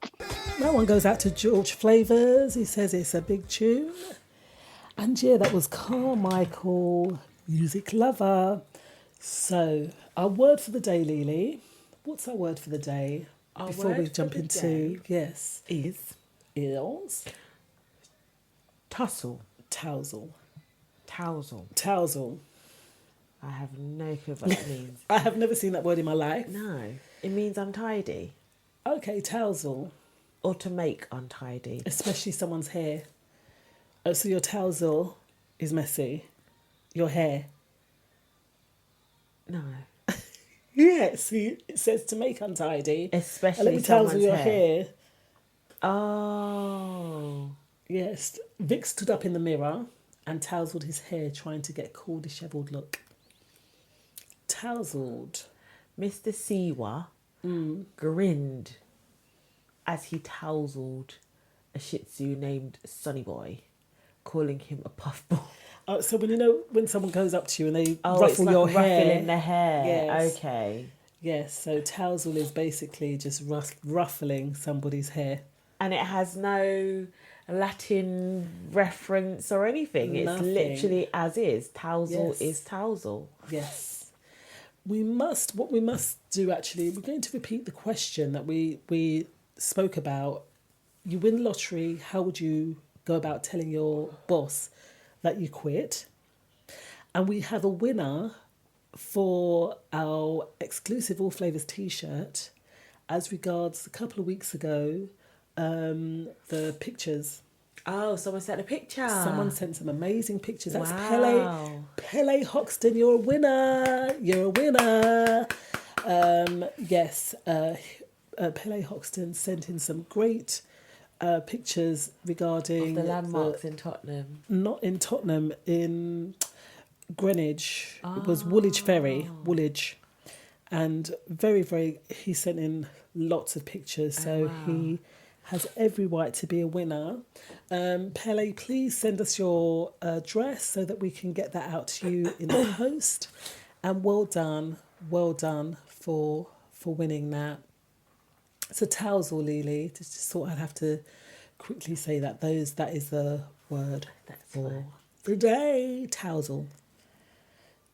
That one goes out to George Flavors. He says it's a big tune. And yeah, that was Carmichael, music lover. So, our word for the day, Lily. What's our word for the day? Before we jump into, yes, is tussle. Tousle. I have no clue what that means. I have never seen that word in my life. No, it means untidy. Okay, tousle. Or to make untidy. Especially someone's hair. Oh, so your tousle is messy. Your hair. No. Yeah, see, it says to make untidy. Especially Let me someone's tousle your hair. Oh. Yes, Vic stood up in the mirror and tousled his hair, trying to get a cool, dishevelled look. Tousled. Mr. Siwa grinned as he tousled a Shih Tzu named Sonny Boy, calling him a puffball. Oh, so when someone goes up to you and they It's ruffle like your hair. ruffling the hair. Yes. Okay. Yes, so tousle is basically just ruffling somebody's hair. And it has no Latin reference or anything. It's Nothing. literally as is. Tousle Yes. is tousle. Yes. What we must do actually, we're going to repeat the question that we spoke about. You win the lottery, how would you go about telling your boss that you quit? And we have a winner for our exclusive All Flavours t-shirt as regards a couple of weeks ago, the pictures. Oh, someone sent a picture. Someone sent some amazing pictures. That's Wow. Pele Hoxton, you're a winner. You're a winner. Yes, Pele Hoxton sent in some great pictures regarding The landmarks in Tottenham. not in Tottenham, in Greenwich. It was Woolwich Ferry, Woolwich. And he sent in lots of pictures. So he has every right to be a winner. Pele, please send us your address so that we can get that out to you in the post. And well done for winning that. So tousle, Lily, just thought I'd have to quickly say that. That is the word for the day, tousle.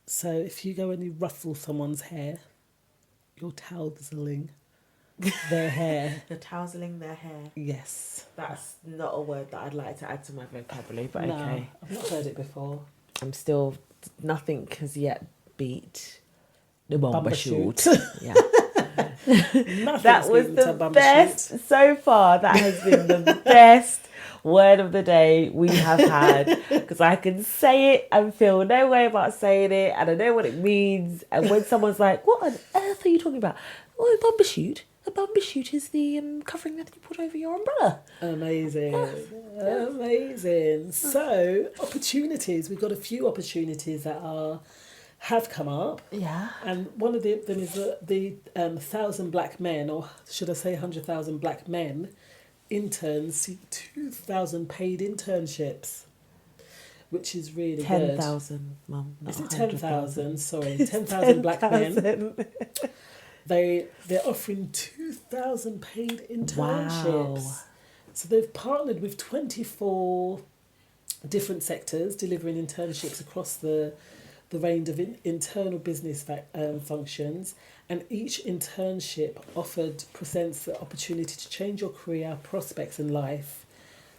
So if you go and you ruffle someone's hair, you're tousling their hair. You're tousling their hair. Yes. That's not a word that I'd like to add to my vocabulary, but No, okay. I've not heard it before. I'm still, nothing has yet beat the bomber Bumper shoot. shoot. Yeah. Nothing's That was beaten to the bumper best shoot. so far. That has been the best word of the day we have had, because I can say it and feel no way about saying it, and I know what it means. And when someone's like, "What on earth are you talking about?" Oh, a bumper shoot. A bumper shoot is the covering that you put over your umbrella. Amazing. Amazing. So, opportunities. We've got a few opportunities that have come up. Yeah. And one of them is the 1,000 black men, or should I say 100,000 black men, interns seek 2,000 paid internships, which is really 10,000, Mum. good. Is it 10,000? Sorry, 10,000 black men. They're offering 2,000 paid internships. Wow. So they've partnered with 24 different sectors, delivering internships across the range of internal business functions, and each internship presents the opportunity to change your career prospects in life.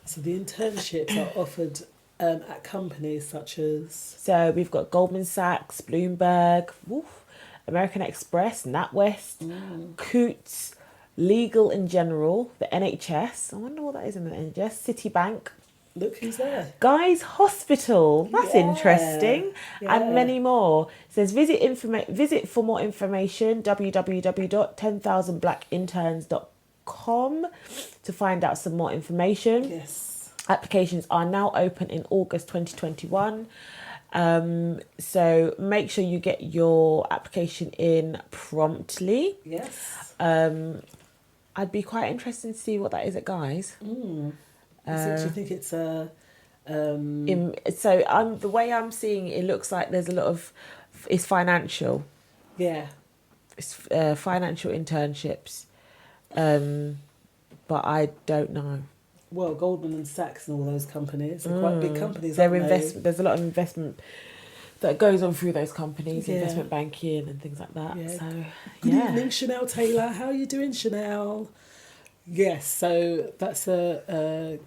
So the internships are offered at companies such as... So we've got Goldman Sachs, Bloomberg, American Express, NatWest, Coots, Legal in General, the NHS. I wonder what that is in the NHS. Citibank. Look who's there. Guys Hospital. That's Yeah. interesting. Yeah. And many more. It says visit for more information, www.10000blackinterns.com to find out some more information. Yes. Applications are now open in August 2021. So make sure you get your application in promptly. Yes. I'd be quite interested to see what that is at Guys. Do you think it's a... The way I'm seeing it, it looks like there's a lot of... It's financial. Yeah. It's financial internships. But I don't know. Well, Goldman and Sachs and all those companies are quite big companies, Their aren't investment. There's a lot of investment that goes on through those companies, Yeah. investment banking and things like that. Yeah. So, Good yeah. evening, Chanel Taylor. How are you doing, Chanel? Yes, so that's some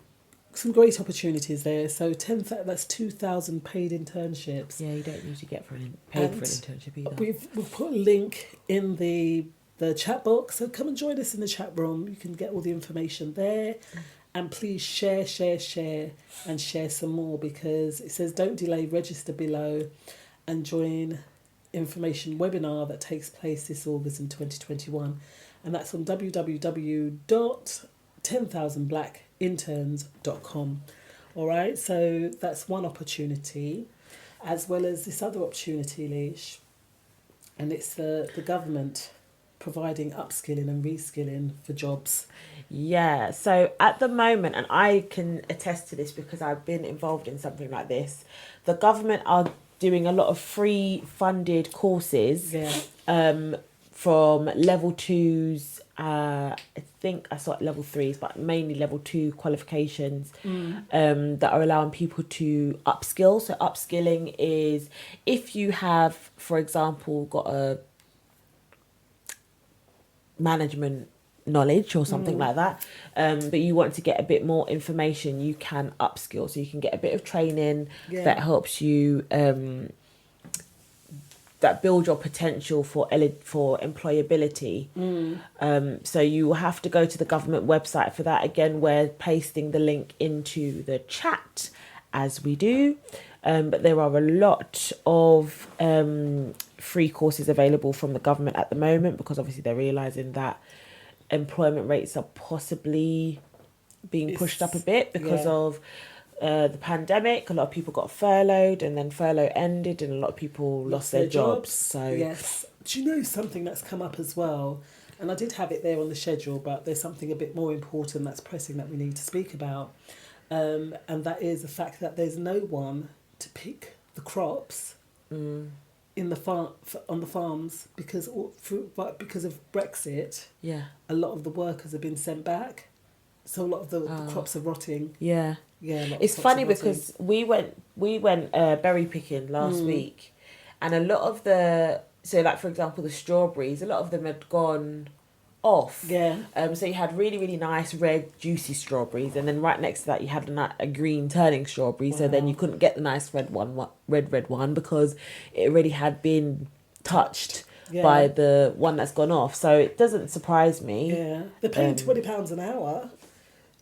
great opportunities there. So that's 2,000 paid internships. Yeah, you don't usually get paid for an And internship either. We've put a link in the chat box, so come and join us in the chat room. You can get all the information there. And please share, and share some more, because it says don't delay, register below and join information webinar that takes place this August in 2021. And that's on www.10000blackinterns.com. All right, so that's one opportunity, as well as this other opportunity, Leash. And it's the government providing upskilling and reskilling for jobs. Yeah, so at the moment, and I can attest to this because I've been involved in something like this, the government are doing a lot of free funded courses from level 2s I think I saw at level 3s, but mainly level 2 qualifications that are allowing people to upskill. So upskilling is if you have, for example, got a management knowledge or something like that, but you want to get a bit more information, you can upskill. So you can get a bit of training that helps you that build your potential for employability. So you will have to go to the government website for that. Again, we're pasting the link into the chat as we do, but there are a lot of free courses available from the government at the moment, because obviously they're realising that employment rates are possibly being pushed up a bit because of the pandemic. A lot of people got furloughed, and then furlough ended, and a lot of people lost their jobs. So yes, do you know something that's come up as well? And I did have it there on the schedule, but there's something a bit more important that's pressing that we need to speak about, and that is the fact that there's no one to pick the crops in the farm on the farms because of Brexit. yeah, A lot of the workers have been sent back, so a lot of the crops are rotting. yeah. Yeah, a lot of It's crops funny are rotting. because we went berry picking last week, and a lot of the, so like for example the strawberries, a lot of them had gone off. Yeah. So you had really, really nice red juicy strawberries, and then right next to that you had a green turning strawberry. So then you couldn't get the nice red one because it already had been touched by the one that's gone off. So it doesn't surprise me. Yeah, they're paying £20 an hour.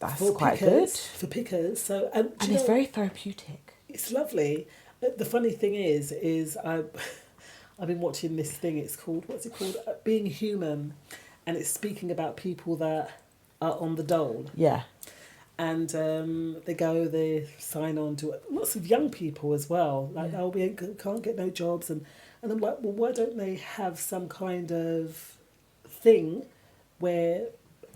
That's for quite pickers, good. for pickers. So and It's very therapeutic. It's lovely. The funny thing is I've been watching this thing. It's called, what's it called? Being Human, and it's speaking about people that are on the dole. Yeah. And they sign on to lots of young people as well. Like, we can't get no jobs, and I'm like, well, why don't they have some kind of thing where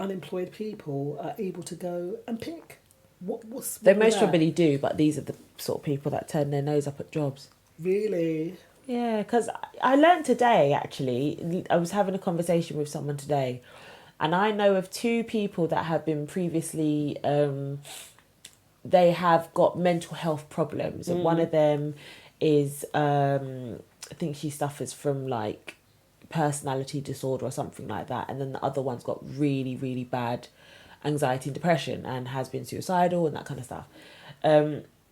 unemployed people are able to go and pick? They most probably do, but these are the sort of people that turn their nose up at jobs. Really? Yeah, because I learned today, actually, I was having a conversation with someone today, and I know of 2 people that have been previously, they have got mental health problems. And one of them is, I think she suffers from like personality disorder or something like that. And then the other one's got really, really bad anxiety and depression and has been suicidal and that kind of stuff.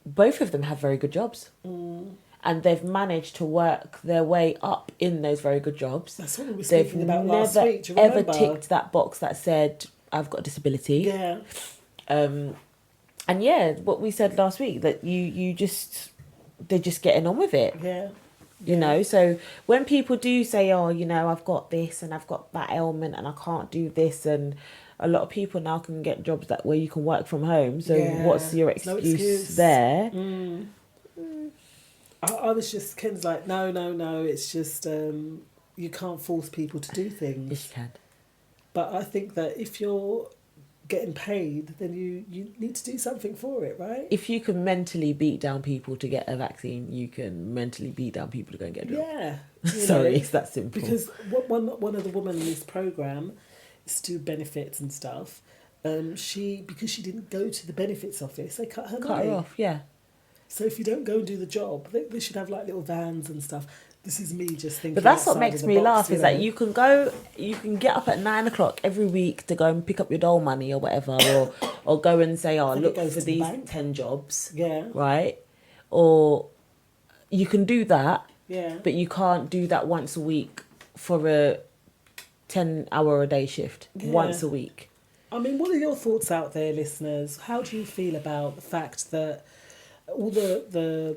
Both of them have very good jobs. And they've managed to work their way up in those very good jobs. That's what we were speaking about last week. Do you ever remember? ticked that box that said, I've got a disability. Yeah. And yeah, what we said last week, that they're just getting on with it. Yeah. You know, so when people do say, oh, you know, I've got this and I've got that ailment and I can't do this, and a lot of people now can get jobs where you can work from home. So what's your excuse there? I was just, Ken's like, no, it's just, you can't force people to do things. Yes, you can. But I think that if you're getting paid, then you need to do something for it, right? If you can mentally beat down people to get a vaccine, you can mentally beat down people to go and get a job. Yeah. Sorry, it's that simple. Because one of the women in this programme is to benefits and stuff. Because she didn't go to the benefits office, they cut her money. Cut her off, yeah. So if you don't go and do the job, they should have like little vans and stuff. This is me just thinking. But that's what outside makes of the me box, laugh, is know? that you can get up at 9:00 every week to go and pick up your dole money or whatever, or go and say, oh, Then it look goes for to the these bank. 10 jobs. Yeah. Right? Or you can do that, Yeah. but you can't do that once a week for a 10-hour-a-day shift. Yeah. Once a week. I mean, what are your thoughts out there, listeners? How do you feel about the fact that all the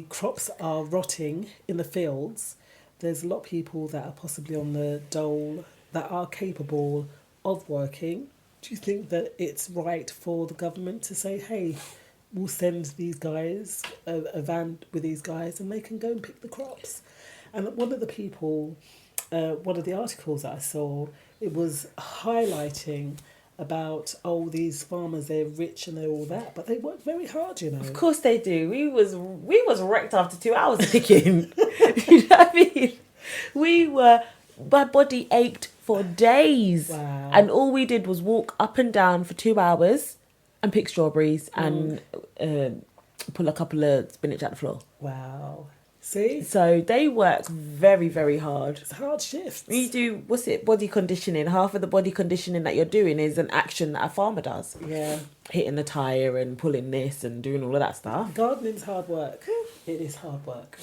crops are rotting in the fields? There's a lot of people that are possibly on the dole that are capable of working. Do you think that it's right for the government to say, hey, we'll send these guys, a van with these guys, and they can go and pick the crops? And one of the people, one of the articles that I saw, it was highlighting about, oh, these farmers, they're rich and they're all that, but they work very hard, you know. Of course they do. We was wrecked after 2 hours of picking. You know what I mean? My body ached for days. Wow. And all we did was walk up and down for 2 hours and pick strawberries and pull a couple of spinach out the floor. Wow. See? So they work very, very hard. It's hard shifts. You do, body conditioning. Half of the body conditioning that you're doing is an action that a farmer does. Yeah. Hitting the tyre and pulling this and doing all of that stuff. Gardening's hard work. It is hard work.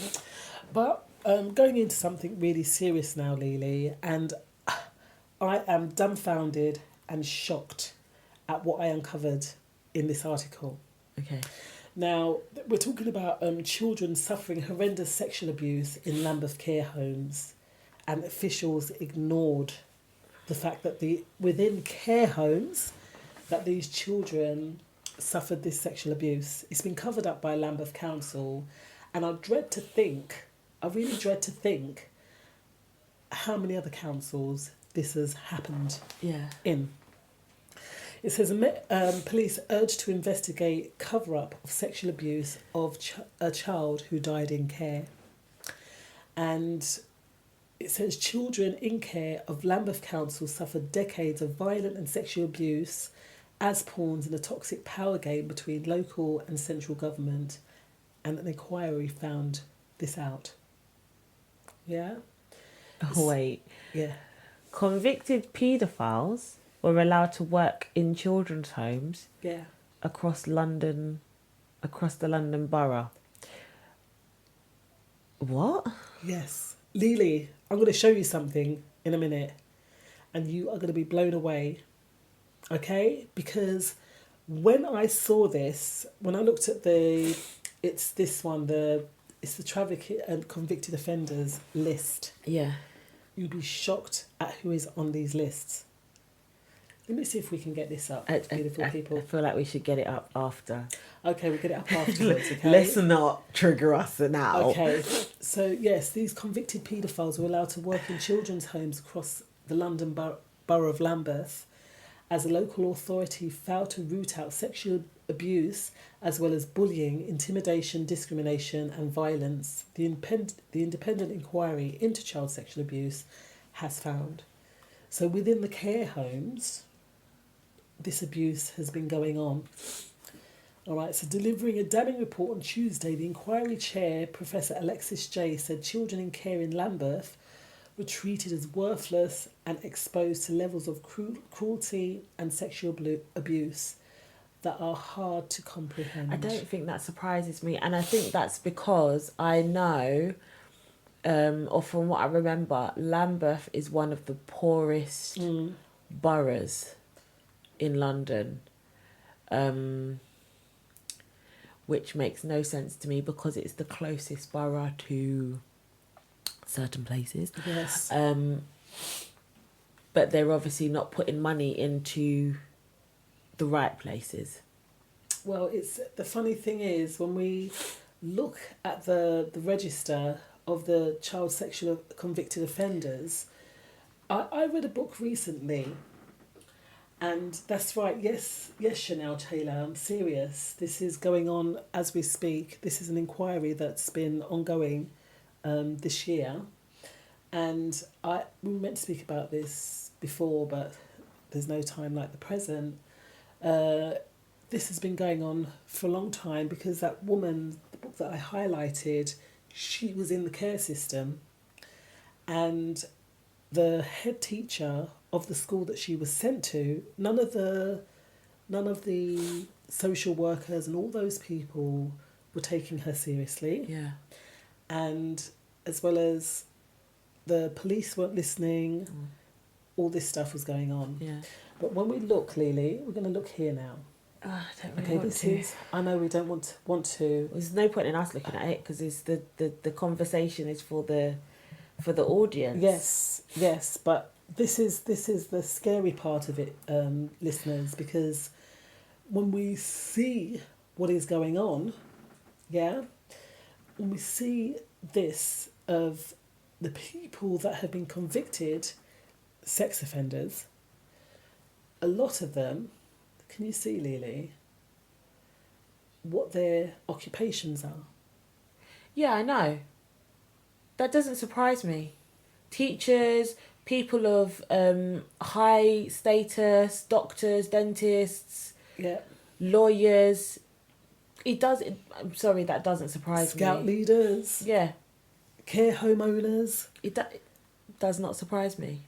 But going into something really serious now, Lily, and I am dumbfounded and shocked at what I uncovered in this article. Okay. Now, we're talking about children suffering horrendous sexual abuse in Lambeth care homes, and officials ignored the fact that within care homes that these children suffered this sexual abuse. It's been covered up by Lambeth Council, and I really dread to think how many other councils this has happened in. It says police urged to investigate cover-up of sexual abuse of a child who died in care. And it says children in care of Lambeth Council suffered decades of violent and sexual abuse as pawns in a toxic power game between local and central government, and an inquiry found this out. Yeah? Oh, wait. Yeah. Convicted paedophiles were allowed to work in children's homes across the London borough. What? Yes. Lily, I'm going to show you something in a minute, and you are going to be blown away. Okay? Because when I saw this, when I looked at it's the traffic and convicted offenders list. Yeah. You'd be shocked at who is on these lists. Let me see if we can get this up, beautiful people. I feel like we should get it up after. Okay, we'll get it up afterwards, okay? Let's not trigger us now. Okay, so yes, these convicted paedophiles were allowed to work in children's homes across the London borough of Lambeth as a local authority failed to root out sexual abuse as well as bullying, intimidation, discrimination and violence. The independent inquiry into child sexual abuse has found. So within the care homes, this abuse has been going on. All right, so delivering a damning report on Tuesday, the inquiry chair, Professor Alexis J, said children in care in Lambeth were treated as worthless and exposed to levels of cruelty and sexual abuse that are hard to comprehend. I don't think that surprises me, and I think that's because I know, or from what I remember, Lambeth is one of the poorest boroughs in London, which makes no sense to me because it's the closest borough to certain places. Yes. But they're obviously not putting money into the right places. Well, it's the funny thing is when we look at the register of the child sexual convicted offenders, I read a book recently, and that's right, yes, Chanel Taylor, I'm serious. This is going on as we speak. This is an inquiry that's been ongoing this year, and we were meant to speak about this before, but there's no time like the present. This has been going on for a long time because that woman, the book that I highlighted, she was in the care system, and the head teacher of the school that she was sent to, none of the social workers and all those people were taking her seriously. Yeah. And as well as the police weren't listening, all this stuff was going on. Yeah. But when we look, Lily, we're going to look here now. Oh, I don't really Okay, want this to. is. I know we don't want to. There's no point in us looking at it because it's the conversation is for the audience. Yes, but this is the scary part of it, listeners, because when we see what is going on, when we see this of the people that have been convicted sex offenders, a lot of them, can you see, Lily, what their occupations are? Yeah, I know. That doesn't surprise me. Teachers, people of high status, doctors, dentists, Yeah. lawyers. I'm sorry, that doesn't surprise me. Scout leaders, Yeah, care home owners. it does not surprise me.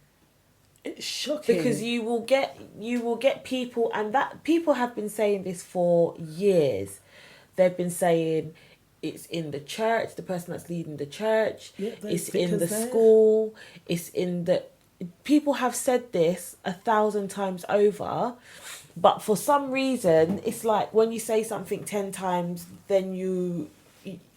It's shocking. Because you will get people, and that people have been saying this for years. They've been saying it's in the church, the person that's leading the church, it's in the school, it's in the... People have said this 1,000 times over, but for some reason, it's like when you say something 10 times, then you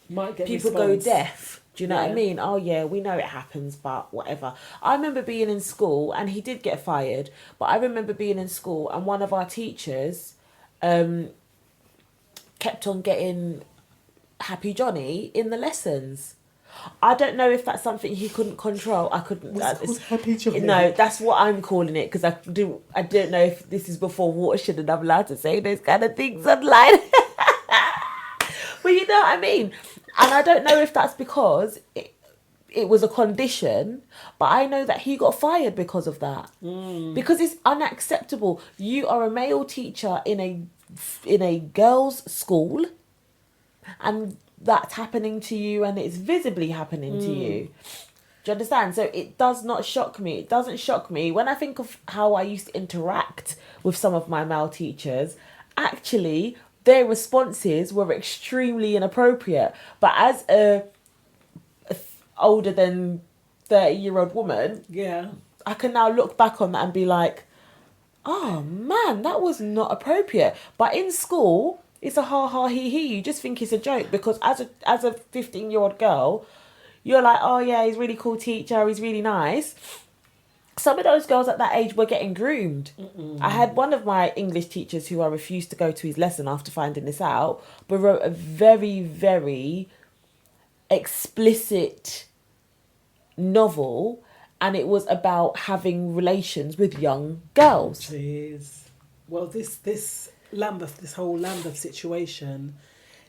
might get people response. go deaf. Do you know what I mean? Oh yeah, we know it happens, but whatever. I remember being in school, and he did get fired, but I remember being in school and one of our teachers kept on getting Happy Johnny in the lessons. I don't know if that's something he couldn't control. I couldn't. What's called Happy Johnny? No, that's what I'm calling it, because I don't know if this is before Watershed and I'm allowed to say those kind of things online. Well, you know what I mean? And I don't know if that's because it was a condition, but I know that he got fired because of that. Because it's unacceptable. You are a male teacher in a girls' school, and that's happening to you, and it's visibly happening to you. Do you understand? So it does not shock me. It doesn't shock me. When I think of how I used to interact with some of my male teachers, actually, their responses were extremely inappropriate. But as a older than 30-year-old woman, I can now look back on that and be like, oh man, that was not appropriate. But in school, it's a ha he he. You just think it's a joke, because as a 15-year-old girl, you're like, oh yeah, he's a really cool teacher, he's really nice. Some of those girls at that age were getting groomed. I had one of my English teachers who I refused to go to his lesson after finding this out, but wrote a very, very explicit novel, and it was about having relations with young girls. Jeez. Well, this whole Lambeth situation,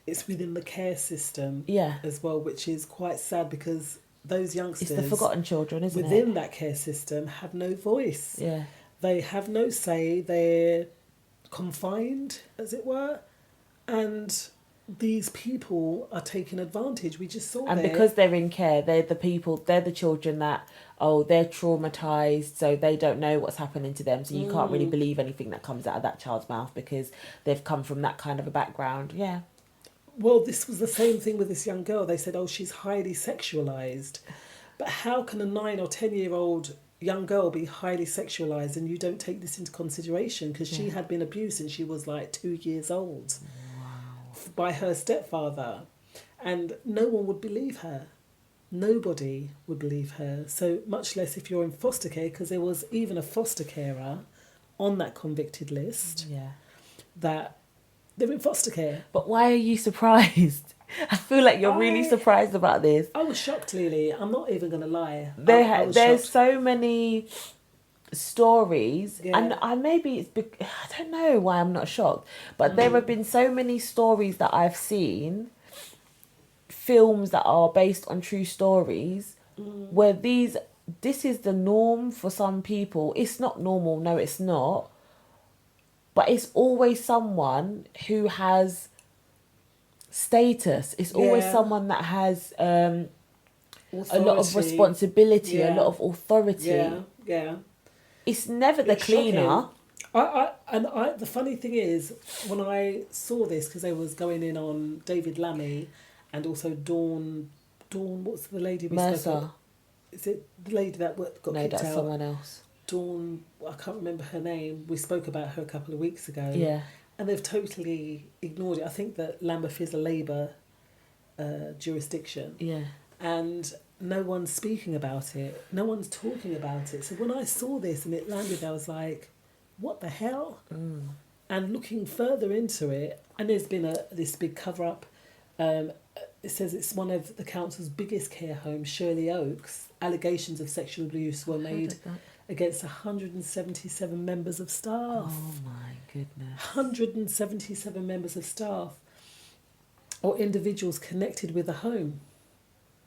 it's within the care system as well, which is quite sad, because those youngsters... It's the forgotten children, isn't it? Within that care system have no voice. Yeah. They have no say. They're confined, as it were. And these people are taking advantage. We just saw And because they're in care, they're the children that, they're traumatised, so they don't know what's happening to them, so you can't really believe anything that comes out of that child's mouth because they've come from that kind of a background. Yeah. Well, this was the same thing with this young girl. They said, she's highly sexualised. But how can a 9 or 10-year-old young girl be highly sexualised, and you don't take this into consideration? Because she had been abused and she was like 2 years old by her stepfather. And no one would believe her. Nobody would believe her. So much less if you're in foster care, because there was even a foster carer on that convicted list that they're in foster care. But why are you surprised? I feel like you're really surprised about this. I was shocked, Lily. I'm not even going to lie. There's shocked. so many stories, and I don't know why I'm not shocked, but there have been so many stories that I've seen, films that are based on true stories, where this is the norm for some people. It's not normal, no, it's not. But it's always someone who has status. It's always someone that has a lot of responsibility, a lot of authority. Yeah. It's never the cleaner. The funny thing is, when I saw this, because they was going in on David Lammy and also Dawn, what's the lady we Mercer. spoke about? Is it the lady that got kicked out? No, that's someone else. Dawn, I can't remember her name. We spoke about her a couple of weeks ago. Yeah. And they've totally ignored it. I think that Lambeth is a Labour jurisdiction. Yeah. And no one's speaking about it. No one's talking about it. So when I saw this and it landed, I was like, what the hell? And looking further into it, and there's been this big cover-up. It says it's one of the council's biggest care homes, Shirley Oaks. Allegations of sexual abuse were made against 177 members of staff. Oh my goodness. 177 members of staff or individuals connected with the home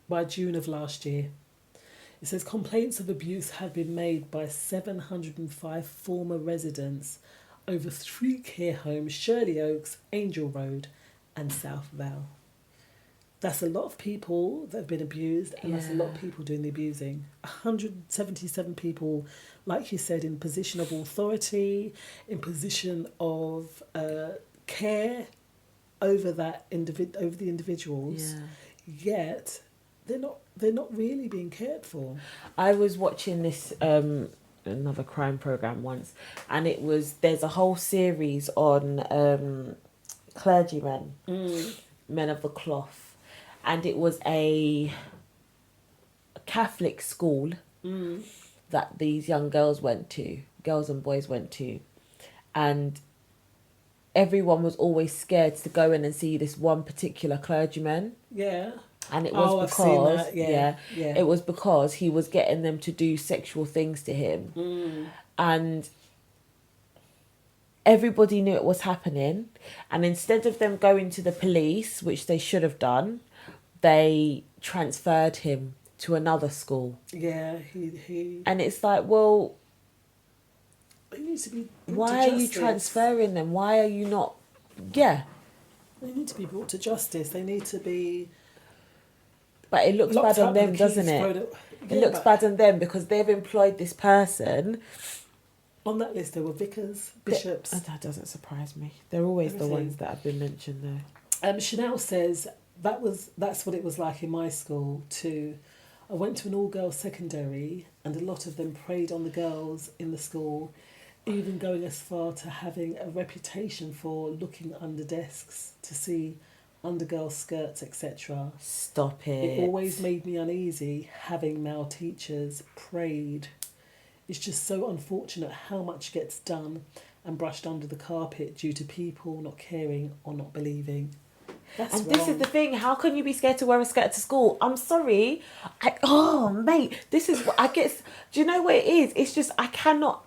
by June of last year. It says complaints of abuse have been made by 705 former residents over 3 care homes: Shirley Oaks, Angel Road, and South Val. That's a lot of people that have been abused, and that's a lot of people doing the abusing. 177 people, like you said, in position of authority, in position of care over that over the individuals. Yet they're not really being cared for. I was watching this another crime program once, and there's a whole series on clergymen, men of the cloth. And it was a Catholic school that these young girls and boys went to. And everyone was always scared to go in and see this one particular clergyman. Yeah. And it was because, I've seen that. Yeah. It was because he was getting them to do sexual things to him. And everybody knew it was happening. And instead of them going to the police, which they should have done, they transferred him to another school. Yeah, he. And it's like, well, he needs to be. Why are you transferring them? Why are you not? Yeah. They need to be brought to justice. They need to be. But it looks bad on them, doesn't it? It looks bad on them because they've employed this person. On that list, there were vicars, bishops. That doesn't surprise me. They're always the ones that have been mentioned there. Chanel says that's what it was like in my school too. I went to an all-girls secondary, and a lot of them preyed on the girls in the school, even going as far to having a reputation for looking under desks to see under girls' skirts, etc. Stop it. It always made me uneasy having male teachers preyed. It's just so unfortunate how much gets done and brushed under the carpet due to people not caring or not believing. That's and wrong. This is the thing. How can you be scared to wear a skirt to school? I'm sorry. Mate, this is what I guess. Do you know what it is? It's just I cannot.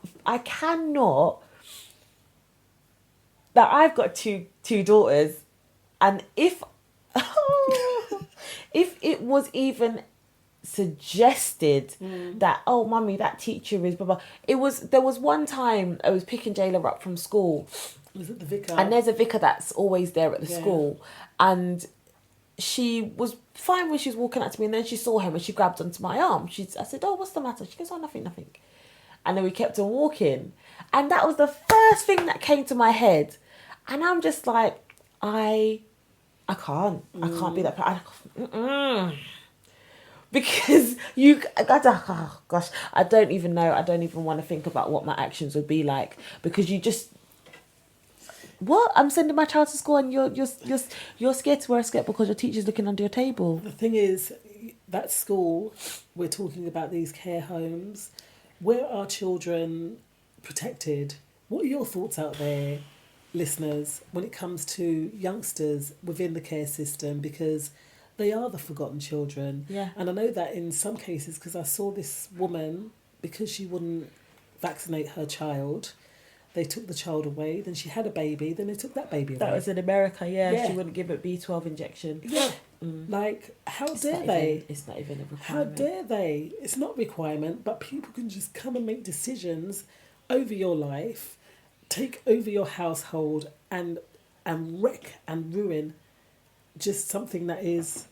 That I've got two daughters, and if it was even suggested that mummy, that teacher is blah blah. There was one time I was picking Jayla up from school. Was it the vicar? And there's a vicar that's always there at the school. And she was fine when she was walking up to me, and then she saw him and she grabbed onto my arm. I said, "Oh, what's the matter?" She goes, "Oh, nothing." And then we kept on walking. And that was the first thing that came to my head. And I'm just like, I can't be that person. Because oh gosh, I don't even know. I don't even want to think about what my actions would be like, because you just. What? I'm sending my child to school and you're scared to wear a skirt because your teacher's looking under your table. The thing is, that school, we're talking about these care homes, where are children protected? What are your thoughts out there, listeners, when it comes to youngsters within the care system? Because they are the forgotten children. Yeah. And I know that in some cases, because I saw this woman, because she wouldn't vaccinate her child, they took the child away, then she had a baby, then they took that baby away. That was in America, yeah. She wouldn't give it B12 injection. Yeah. Like, how dare they? It's not even a requirement. How dare they? It's not a requirement, but people can just come and make decisions over your life, take over your household, and wreck and ruin just something that is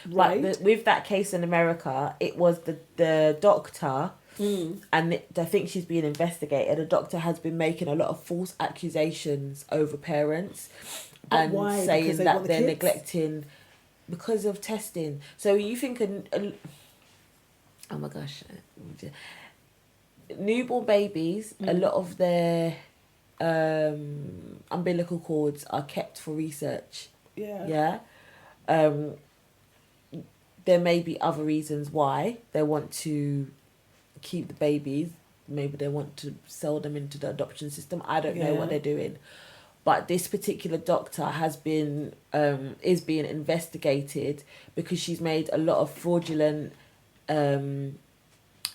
right. But with that case in America, it was the doctor... And I think she's being investigated. A doctor has been making a lot of false accusations over parents, but and why? saying that they're neglecting because of testing. So you think oh my gosh, newborn babies, a lot of their umbilical cords are kept for research. Yeah. There may be other reasons why they want to keep the babies. Maybe they want to sell them into the adoption system. I don't know what they're doing. But this particular doctor has been is being investigated because she's made a lot of fraudulent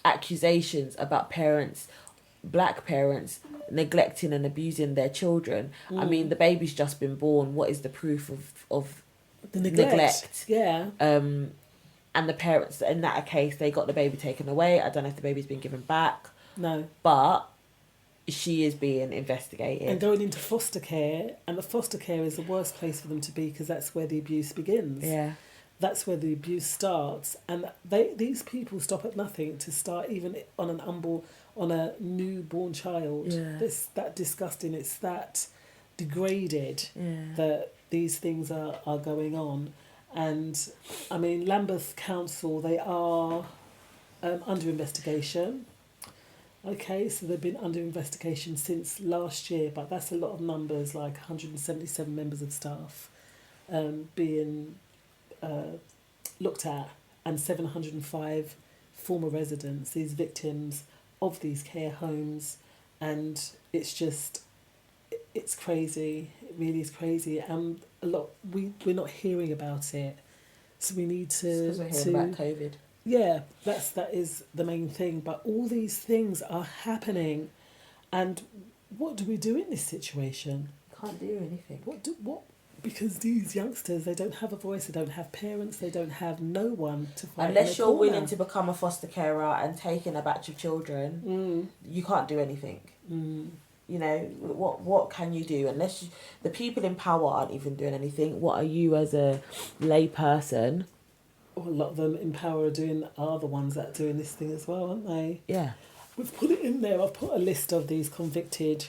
accusations about parents, black parents, neglecting and abusing their children. I mean, the baby's just been born. What is the proof of the neglect? Yeah. and the parents, in that case, they got the baby taken away. I don't know if the baby's been given back. No. But she is being investigated. And going into foster care, and the foster care is the worst place for them to be because that's where the abuse begins. Yeah. That's where the abuse starts. And these people stop at nothing to start even on a newborn child. Yeah. It's that disgusting. It's that degraded that these things are going on. And, I mean, Lambeth Council, they are under investigation. Okay, so they've been under investigation since last year, but that's a lot of numbers, like 177 members of staff being looked at, and 705 former residents, these victims of these care homes, and it's crazy. It really is crazy, and we're not hearing about it, so we need to. Because we're hearing about COVID. Yeah, that is the main thing. But all these things are happening, and what do we do in this situation? Can't do anything. What? Because these youngsters, they don't have a voice. They don't have parents. They don't have no one to fight. Unless you're willing to become a foster carer and take in a batch of children, you can't do anything. You know, what can you do? Unless the people in power aren't even doing anything, what are you as a lay person? Well, a lot of them in power are the ones that are doing this thing as well, aren't they? Yeah. We've put it in there. I've put a list of these convicted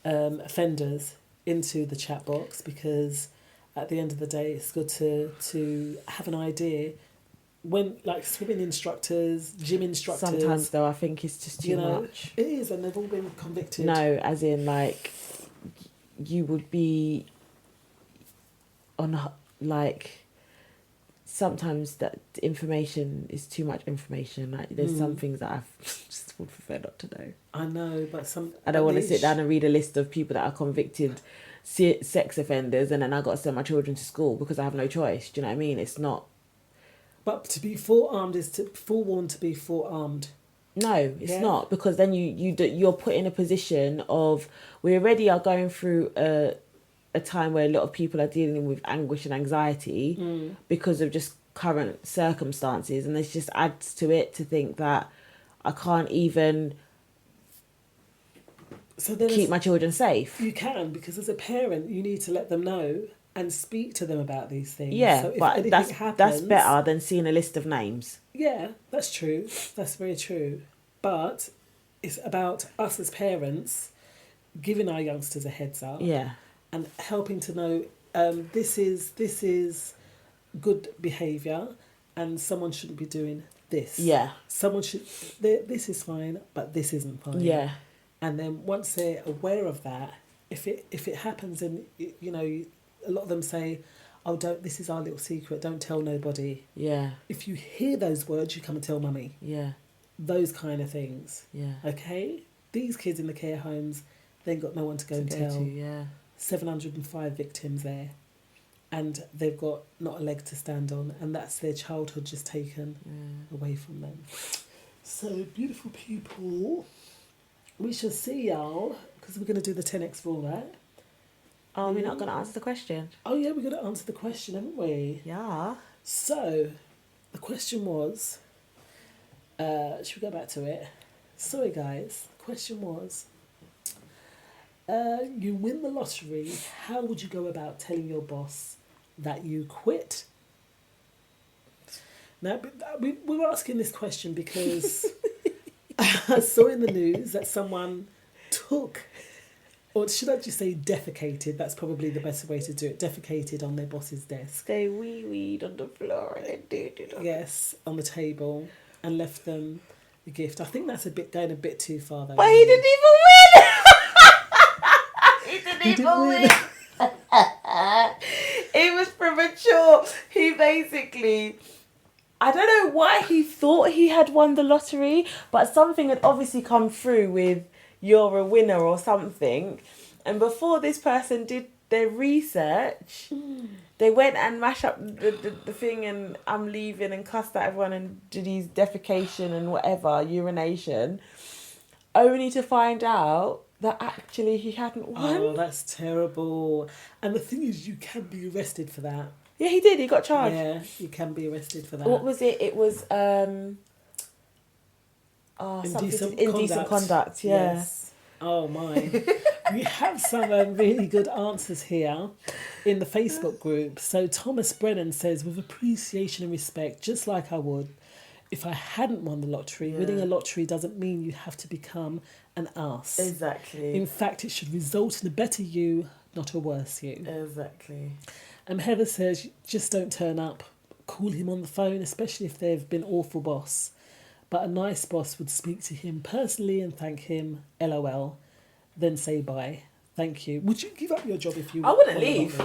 offenders into the chat box because at the end of the day, it's good to have an idea. When, like, swimming instructors, gym instructors... Sometimes, though, I think it's just too much. It is, and they've all been convicted. No, as in, like, you would be on, like... Sometimes that information is too much information. Like, there's some things that I just would prefer not to know. I know, but I don't want to sit down and read a list of people that are convicted sex offenders and then I got to send my children to school because I have no choice. Do you know what I mean? It's not... But to be forearmed is to forewarned to be forearmed. No, it's not, because then you're put in a position of... We already are going through a time where a lot of people are dealing with anguish and anxiety because of just current circumstances, and this just adds to it to think that I can't even keep my children safe. You can, because as a parent you need to let them know and speak to them about these things. Yeah, so but that's better than seeing a list of names. Yeah, that's true. That's very true. But it's about us as parents giving our youngsters a heads up. Yeah. And helping to know this is good behaviour and someone shouldn't be doing this. Yeah. Someone should... This is fine, but this isn't fine. Yeah. And then once they're aware of that, if it happens and, you know, a lot of them say, oh, this is our little secret, don't tell nobody. Yeah. If you hear those words, you come and tell mummy. Yeah. Those kind of things. Yeah. Okay? These kids in the care homes, they ain't got no one to go and tell. Yeah. 705 victims there, and they've got not a leg to stand on, and that's their childhood just taken away from them. So, beautiful people, we shall see y'all, because we're going to do the 10x rule, right? Oh, we're not going to answer the question. Oh yeah, we're going to answer the question, haven't we? Yeah. So, the question was, should we go back to it? Sorry guys, the question was, you win the lottery, how would you go about telling your boss that you quit? Now, we were asking this question because I saw in the news that someone took, or should I just say defecated, that's probably the best way to do it, defecated on their boss's desk. They wee-weed on the floor and then did it. Yes, on the table, and left them the gift. I think that's going a bit too far though. But he didn't even win! He didn't win. It was premature. He basically... I don't know why he thought he had won the lottery, but something had obviously come through with you're a winner or something. And before this person did their research, they went and mashed up the thing and I'm leaving and cussed at everyone and did his defecation and whatever, urination, only to find out that actually he hadn't won. Oh, that's terrible. And the thing is, you can be arrested for that. Yeah, he did. He got charged. Yeah, you can be arrested for that. What was it? It was indecent conduct. Yeah. Yes. Oh my. We have some really good answers here in the Facebook group. So Thomas Brennan says, with appreciation and respect, just like I would if I hadn't won the lottery. Winning a lottery doesn't mean you have to become an ass. Exactly. In fact, it should result in a better you, not a worse you. Exactly. Heather says, just don't turn up. Call him on the phone, especially if they've been awful boss. But a nice boss would speak to him personally and thank him, LOL, then say bye. Thank you. Would you give up your job if you... I wouldn't leave.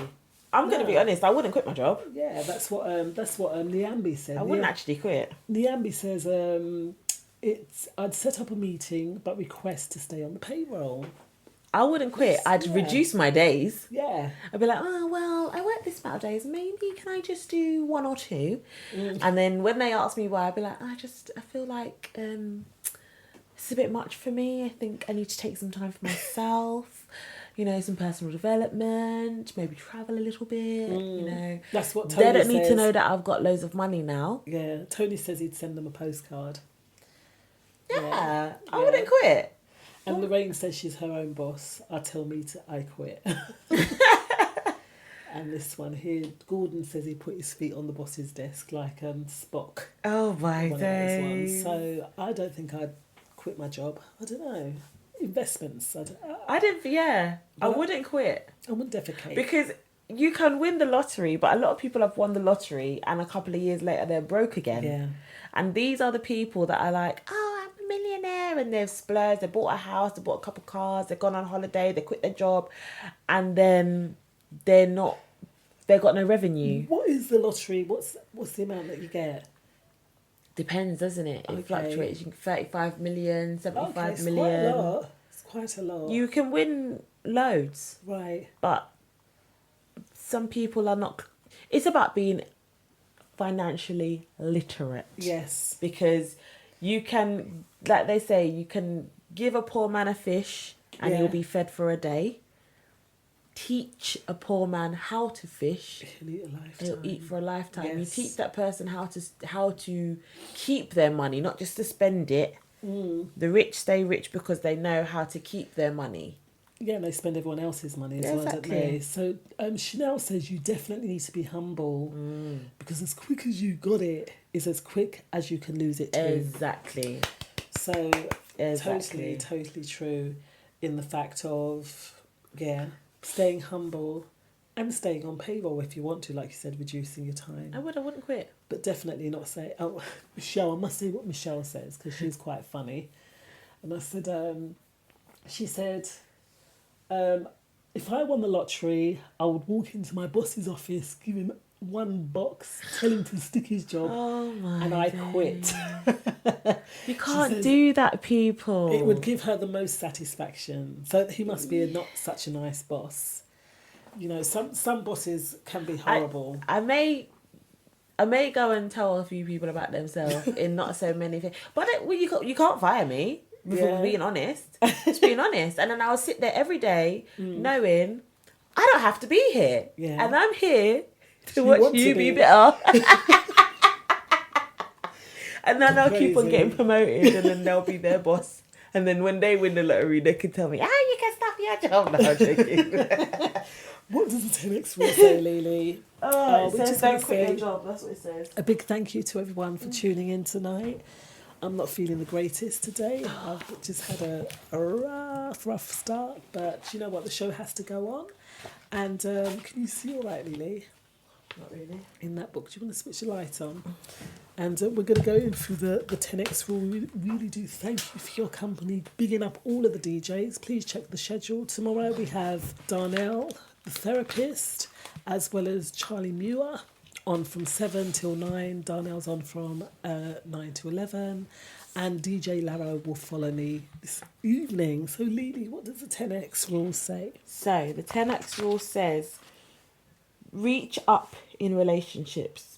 I'm going to be honest, I wouldn't quit my job. Yeah, that's what Niambi said. I wouldn't actually quit. Niambi says, I'd set up a meeting but request to stay on the payroll. I wouldn't quit. I'd reduce my days. Yeah. I'd be like, oh, well, I work this amount of days. Maybe can I just do 1 or 2? And then when they ask me why, I'd be like, I feel like it's a bit much for me. I think I need to take some time for myself. Some personal development, maybe travel a little bit, That's what Tony They don't says. need to know that I've got loads of money now. Yeah, Tony says he'd send them a postcard. Yeah. I wouldn't quit. And Lorraine says she's her own boss. I quit. And this one here, Gordon says he put his feet on the boss's desk like Spock. Oh my days. So I don't think I'd quit my job. I don't know. Investments. I wouldn't quit. I wouldn't defecate. Because you can win the lottery, but a lot of people have won the lottery and a couple of years later they're broke again. Yeah. And these are the people that are like, oh, I'm a millionaire, and they've splurged, they bought a house, they bought a couple of cars, they've gone on holiday, they quit their job, and then they've got no revenue. What is the lottery? What's the amount that you get? Depends, doesn't it? It fluctuates. You can 35 million, 75 it's million. Quite a lot. It's quite a lot. You can win loads. Right. But some people are not. It's about being financially literate. Yes. Because you can, like they say, you can give a poor man a fish and he'll be fed for a day. Teach a poor man how to fish, He'll eat a lifetime. he'll eat for a lifetime. Yes. You teach that person how to keep their money, not just to spend it. The rich stay rich because they know how to keep their money. Yeah, and they spend everyone else's money as well, don't they? So Chanel says you definitely need to be humble because as quick as you got it is as quick as you can lose it too. Exactly. So totally true in the fact of, staying humble and staying on payroll if you want to, like you said, reducing your time. I wouldn't quit. But definitely not say, oh, Michelle, I must say what Michelle says because she's quite funny. And I said, she said, if I won the lottery, I would walk into my boss's office, give him 1 box, tell him to stick his job, and I quit. You can't do that, people. It would give her the most satisfaction. So he must be not such a nice boss. Some bosses can be horrible. I may go and tell a few people about themselves in not so many things. But you can't fire me. Being honest. Just being honest. And then I'll sit there every day knowing I don't have to be here. Yeah. And I'm here to watch you be better. And then I'll keep on getting promoted and then they'll be their boss. And then when they win the lottery, they can tell me, you can stop your job. No, I'm joking. What does the 10X rule say, Lily? It says don't quit your job. That's what it says. A big thank you to everyone for tuning in tonight. I'm not feeling the greatest today. I've just had a rough start. But you know what? The show has to go on. And can you see all right, Lily? Not really. In that book. Do you want to switch the light on? And we're going to go in through the 10X rule. We really do thank you for your company. Bigging up all of the DJs. Please check the schedule. Tomorrow we have Darnell, the therapist, as well as Charlie Muir on from 7 till 9. Darnell's on from 9 to 11. And DJ Laro will follow me this evening. So, Lily, what does the 10X rule say? So, the 10X rule says, reach up in relationships.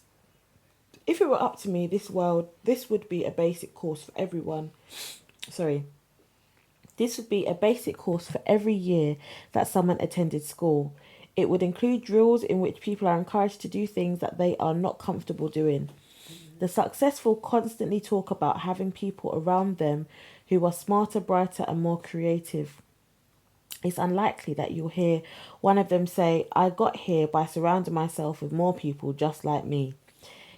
If it were up to me, this would be a basic course for everyone. This would be a basic course for every year that someone attended school. It would include drills in which people are encouraged to do things that they are not comfortable doing. The successful constantly talk about having people around them who are smarter, brighter, and more creative. It's unlikely that you'll hear one of them say, I got here by surrounding myself with more people just like me.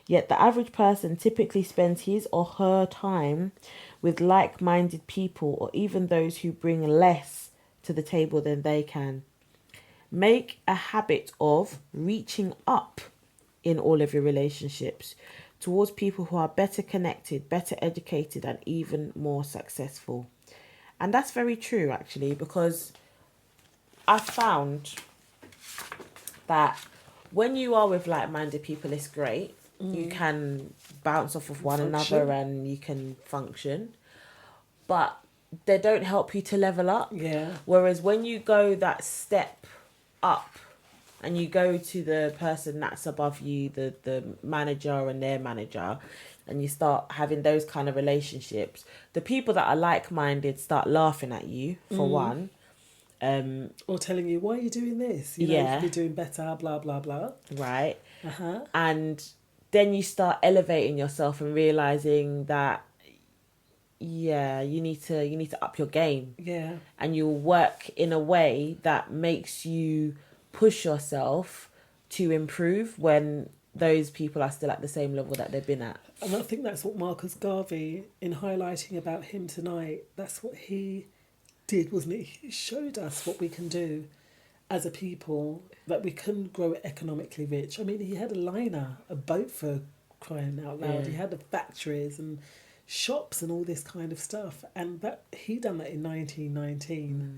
Yet the average person typically spends his or her time with like-minded people, or even those who bring less to the table than they can. Make a habit of reaching up in all of your relationships towards people who are better connected, better educated, and even more successful. And that's very true, actually, because I found that when you are with like-minded people, it's great. You can bounce off of one another and you can function. But they don't help you to level up. Yeah. Whereas when you go that step up and you go to the person that's above you, the manager and their manager, and you start having those kind of relationships, the people that are like-minded start laughing at you, for one. Or telling you, why are you doing this? You know, you could be doing better, blah, blah, blah. Right. Uh-huh. And then you start elevating yourself and realising that, yeah, you need to up your game. Yeah. And you'll work in a way that makes you push yourself to improve when those people are still at the same level that they've been at. And I think that's what Marcus Garvey, in highlighting about him tonight, that's what he did, wasn't it? He showed us what we can do as a people, that we can grow economically rich. I mean, he had a liner, a boat, for crying out loud. Yeah. He had the factories and shops and all this kind of stuff. And that he done that in 1919.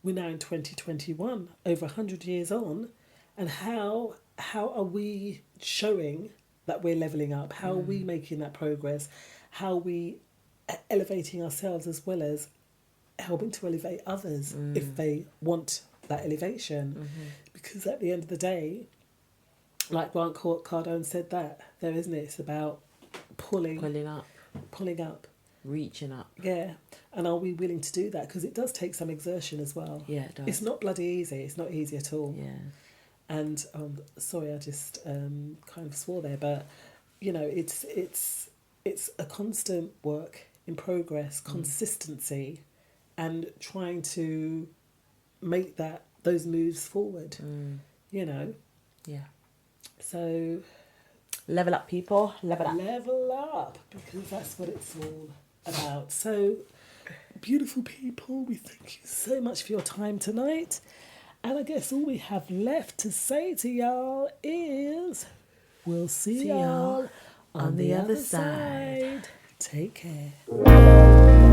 We're now in 2021, over 100 years on. And how are we showing that we're levelling up? How are we making that progress? How are we elevating ourselves as well as helping to elevate others if they want that elevation? Because at the end of the day, like Grant Cardone said that there, isn't it? It's about pulling up, reaching up. Yeah. And are we willing to do that? Because it does take some exertion as well. Yeah, it does. It's not bloody easy. It's not easy at all. Yeah. And sorry, I just kind of swore there, but you know, it's a constant work in progress, consistency, and trying to make those moves forward. You know. Yeah. So level up, people. Level up. Level up, because that's what it's all about. So, beautiful people, we thank you so much for your time tonight. And I guess all we have left to say to y'all is we'll see y'all on the other side. Take care.